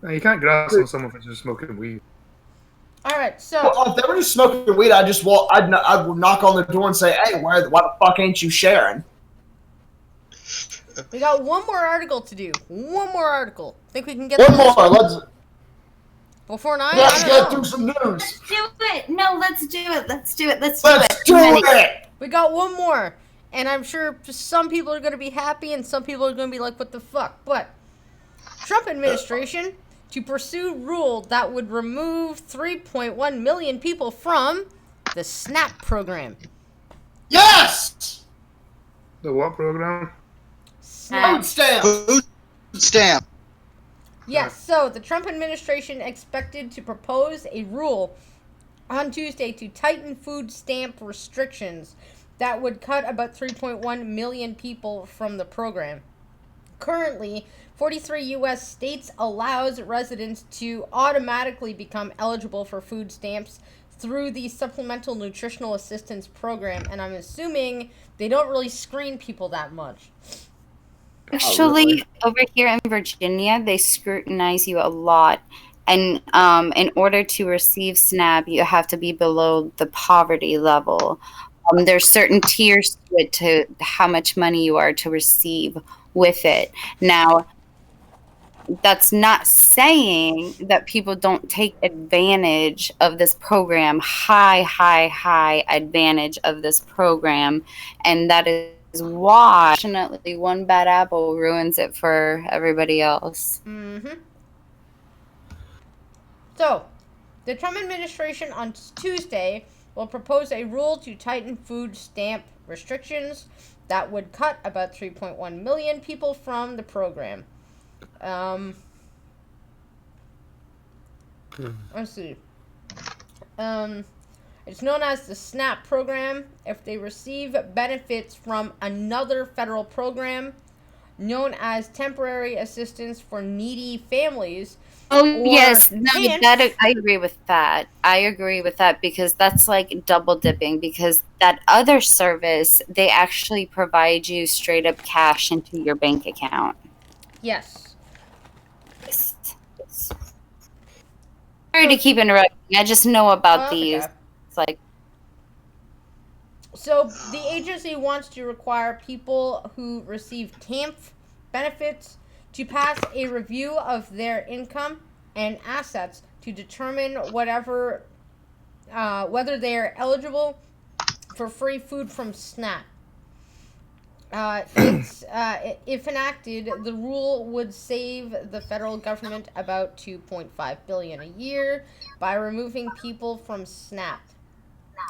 No, you can't grass on someone for just smoking weed. All right, so Well, if they were just smoking weed, I'd would knock on the door and say, "Hey, why the fuck ain't you sharing?" we got one more article to do. One more article. Think we can get One through this more. Let's before 9? let's I get don't know. through some news. Let's do it. No, let's do it. Let's do it. Let's Let's do do it. it. We got one more, and I'm sure some people are going to be happy, and some people are going to be like, "What the fuck?" But Trump administration to pursue rule that would remove 3.1 million people from the SNAP program. Yes. The what program? Food stamp. Food stamp. Yes, so the Trump administration expected to propose a rule on Tuesday to tighten food stamp restrictions that would cut about 3.1 million people from the program. Currently, 43 U.S. states allows residents to automatically become eligible for food stamps through the Supplemental Nutritional Assistance Program, and I'm assuming they don't really screen people that much. Actually, over here in Virginia, they scrutinize you a lot. And in order to receive SNAP, you have to be below the poverty level. There's certain tiers to it, to how much money you are to receive with it. Now, that's not saying that people don't take advantage of this program, high advantage of this program. And that is why, fortunately, one bad apple ruins it for everybody else. Mm-hmm. So, the Trump administration on Tuesday will propose a rule to tighten food stamp restrictions that would cut about 3.1 million people from the program. Let's see. It's known as the SNAP program. If they receive benefits from another federal program known as Temporary Assistance for Needy Families. Oh, yes. No, TANF. I agree with that. I agree with that because that's like double dipping, because that other service, they actually provide you straight up cash into your bank account. Yes. Sorry to keep interrupting. I just know about Oh, these. okay. It's like, So the agency wants to require people who receive TANF benefits to pass a review of their income and assets to determine whether they are eligible for free food from SNAP. If enacted, the rule would save the federal government about $2.5 billion a year by removing people from SNAP.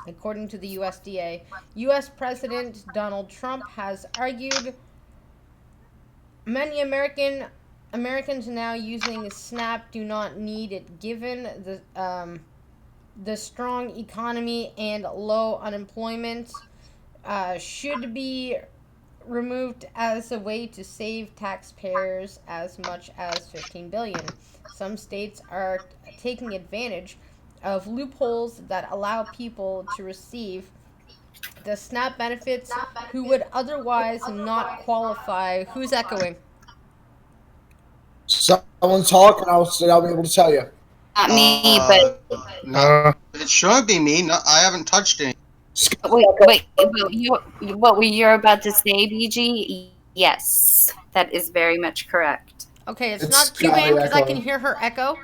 According to the USDA, U.S. President Donald Trump has argued many Americans now using SNAP do not need it, given the strong economy and low unemployment. Should be removed as a way to save taxpayers as much as $15 billion. Some states are taking advantage of loopholes that allow people to receive the SNAP benefits who would otherwise not qualify. Who's echoing? Someone talk, and I'll be able to tell you. not me, but No, it should be me. No, I haven't touched any. What were you about to say, BG? Yes, that is very much correct. Okay, it's It's not Scotty Cuban because I can echoing. hear her echo.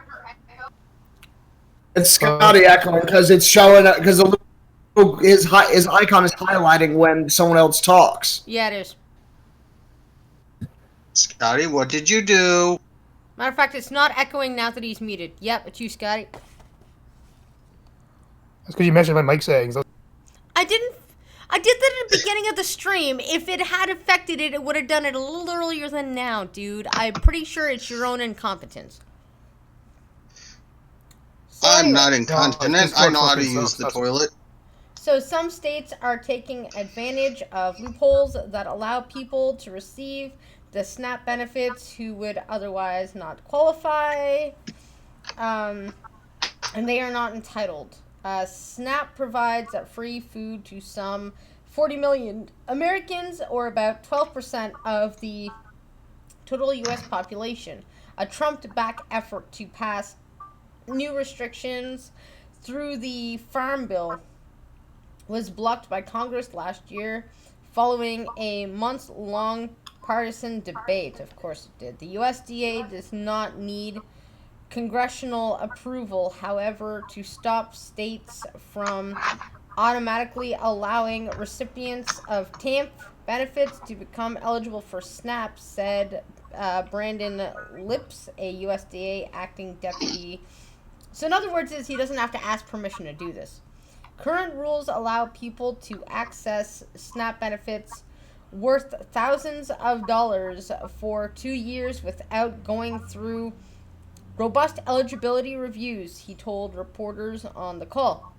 It's Scotty echoing because it's showing because his icon is highlighting when someone else talks. Yeah, it is. Scotty, what did you do? Matter of fact, it's not echoing now that he's muted. Yep, it's you, Scotty. That's because you mentioned my mic settings. I did that at the beginning of the stream. If it had affected it, it would have done it a little earlier than now, dude. I'm pretty sure it's your own incompetence. So I'm anyway. not incontinent. I know how to use the toilet. So some states are taking advantage of loopholes that allow people to receive the SNAP benefits who would otherwise not qualify, and they are not entitled. SNAP provides free food to some 40 million Americans, or about 12% of the total U.S. population. A Trump-backed effort to pass new restrictions through the Farm Bill was blocked by Congress last year following a months-long partisan debate. Of course it did. The USDA does not need congressional approval, however, to stop states from automatically allowing recipients of TAMP benefits to become eligible for SNAP, said Brandon Lips, a USDA acting deputy. So in other words, he doesn't have to ask permission to do this. Current rules allow people to access SNAP benefits worth thousands of dollars for 2 years without going through robust eligibility reviews, he told reporters on the call.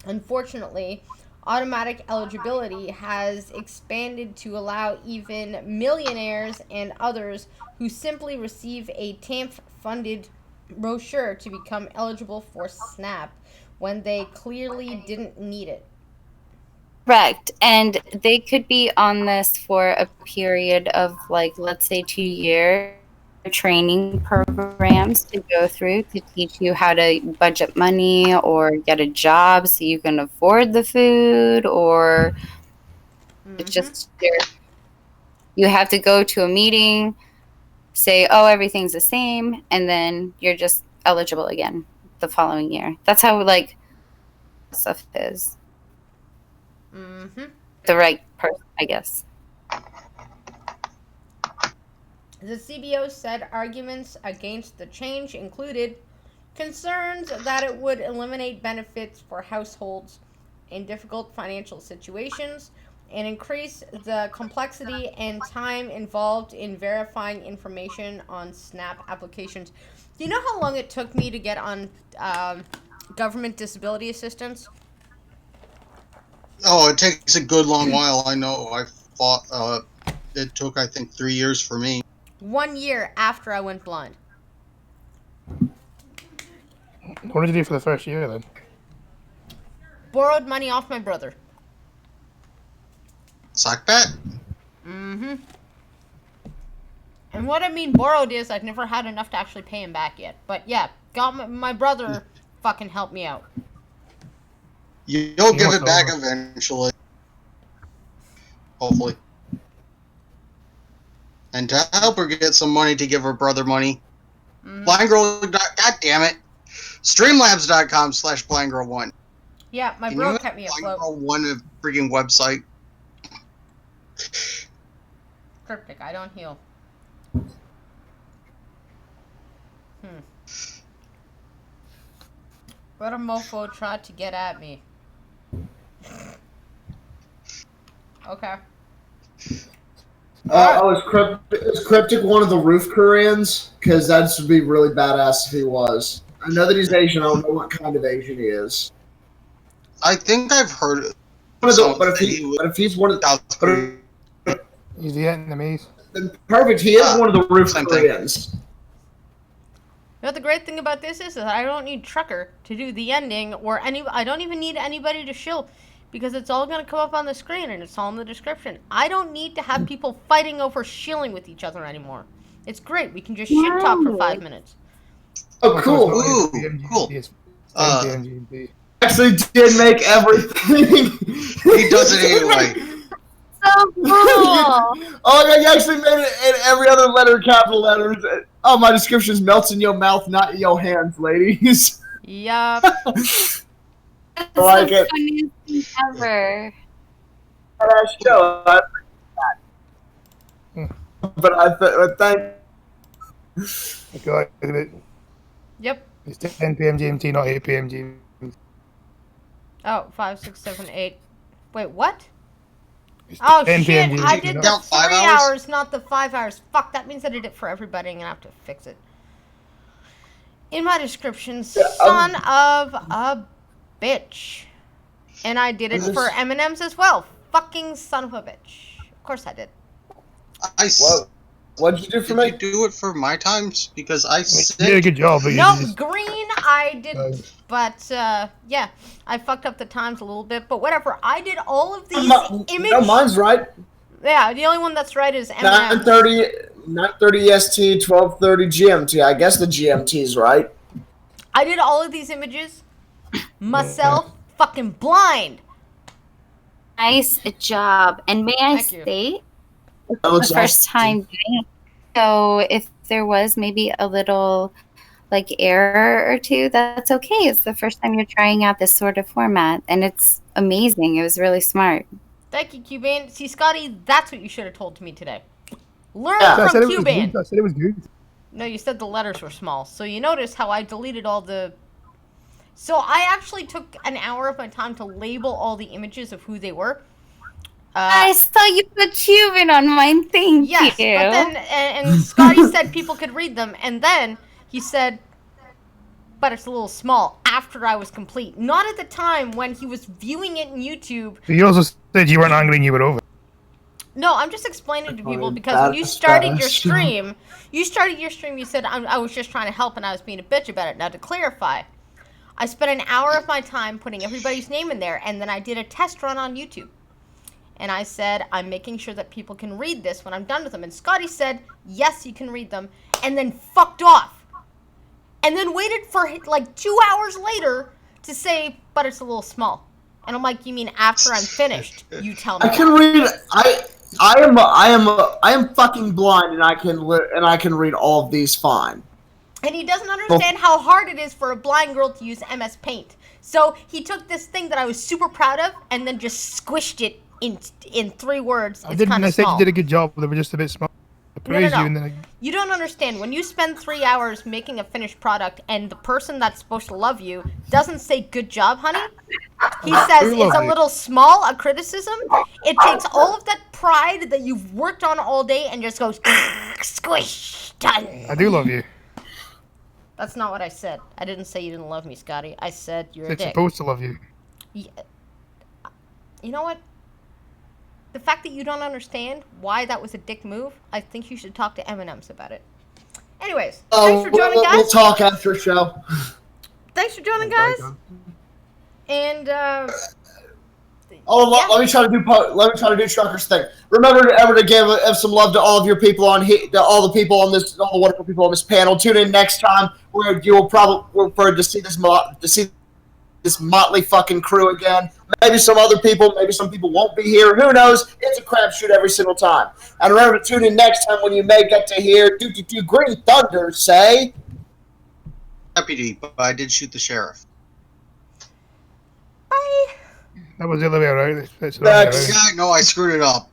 Unfortunately, automatic eligibility has expanded to allow even millionaires and others who simply receive a TAMP-funded brochure to become eligible for SNAP when they clearly didn't need it. Correct. And they could be on this for a period of, like, let's say 2 years, training programs to go through to teach you how to budget money or get a job so you can afford the food, or it's just you have to go to a meeting, say, oh, everything's the same, and then you're just eligible again the following year. That's how, like, stuff is. The right person, I guess. The CBO said arguments against the change included concerns that it would eliminate benefits for households in difficult financial situations and increase the complexity and time involved in verifying information on SNAP applications. Do you know how long it took me to get on government disability assistance? Oh, it takes a good long while. I know. I thought it took, I think, 3 years for me. 1 year after I went blind. What did you do for the first year then? Borrowed money off my brother. Sock bet? And what I mean borrowed is I've never had enough to actually pay him back yet. But yeah, got my brother fucking helped me out. You'll give it back eventually. Hopefully. And to help her get some money to give her brother money, blindgirl, god damn it, streamlabs.com/blindgirl1. Yeah, my bro kept me afloat. Blindgirl1, a freaking website. Cryptic, I don't heal. What a mofo tried to get at me. Okay. Was Cryptic one of the roof Koreans? Because that would be really badass if he was. I know that he's Asian. I don't know what kind of Asian he is. I think I've heard it. But if he's one of the... He's the Vietnamese. Then perfect. He is one of the roof Koreans. You know what the great thing about this is that I don't need Trucker to do the ending, or I don't even need anybody to shill, because it's all going to come up on the screen and it's all in the description. I don't need to have people fighting over shilling with each other anymore. It's great. We can just shit talk for 5 minutes. Oh, cool. Ooh, cool. actually did make everything. He does it anyway. So cool. Oh, you actually made it in every other letter, capital letters. Oh, my descriptions melts in your mouth, not in your hands, ladies. Yup. That's like the it. funniest thing ever. Show, but I thank. Got it. Yep. It's 10 p.m. GMT, not 8 p.m. GMT. Oh, 5, 6, 7, 8. Wait, what? It's Oh 10 shit! p.m. I GMT, did not- the Count 3 5 hours? hours, not the 5 hours. Fuck, that means I did it for everybody. I'm gonna have to fix it. In my description, son of a bitch. And I did it for M&Ms as well. Fucking son of a bitch. Of course I did. Whoa. What'd you do for me? Did you do it for my times? Because I You did a said good job, but you No, just... green I didn't. But, yeah. I fucked up the times a little bit. But whatever. I did all of these images. No, mine's right. Yeah, the only one that's right is M&Ms. 9:30 EST, 12:30 GMT. I guess the GMT's right. I did all of these images myself fucking blind. Nice job. And may I Thank you. say, That the looks first awesome. time doing it. So if there was maybe a little like error or two, that's okay. It's the first time you're trying out this sort of format, and it's amazing. It was really smart. Thank you, Cuban. See, Scotty, that's what you should have told to me today. Learn Yeah. I said from it was Cuban. good. I said it was good. No, you said the letters were small. So you notice how I deleted all the... So I actually took an hour of my time to label all the images of who they were. I saw you put Cuban on mine. Thank Yes, you. but then... And Scotty said people could read them. And then he said, but it's a little small, after I was complete. Not at the time when he was viewing it in YouTube. But you also said you weren't angry and you were over. No, I'm just explaining to people Fine, because when you that's started your fast. stream, you said I was just trying to help and I was being a bitch about it. Now, to clarify, I spent an hour of my time putting everybody's name in there, and then I did a test run on YouTube. And I said, I'm making sure that people can read this when I'm done with them. And Scotty said, yes, you can read them, and then fucked off. And then waited for like 2 hours later to say, but it's a little small. And I'm like, you mean after I'm finished? You tell me. I can read. I am fucking blind, and I can read all of these fine. And he doesn't understand how hard it is for a blind girl to use MS Paint. So he took this thing that I was super proud of and then just squished it in 3 words. I It's didn't kind of say you small. did a good job, they were just a bit small. I praised no. you and then You don't understand. When you spend 3 hours making a finished product and the person that's supposed to love you doesn't say good job, honey, he says love it's a you. little small, a criticism. It takes all of that pride that you've worked on all day and just goes squish, done. I do love you. That's not what I said. I didn't say you didn't love me, Scotty. I said you're a It's dick. supposed to love you. Yeah. You know what? The fact that you don't understand why that was a dick move, I think you should talk to M&Ms about it. Anyways, thanks for joining, guys. We'll talk after the show. Thanks for joining, guys. And Let me try to do Trucker's thing. Remember to give some love to all of your people all the people on this, all the wonderful people on this panel. Tune in next time where you will probably to see this motley fucking crew again. Maybe some other people, maybe some people won't be here. Who knows? It's a crapshoot every single time. And remember to tune in next time when you may get to hear Green Thunder say. deputy, but I did shoot the sheriff. bye. That was the other way around. It's the wrong way Next. around. Yeah, I know I screwed it up.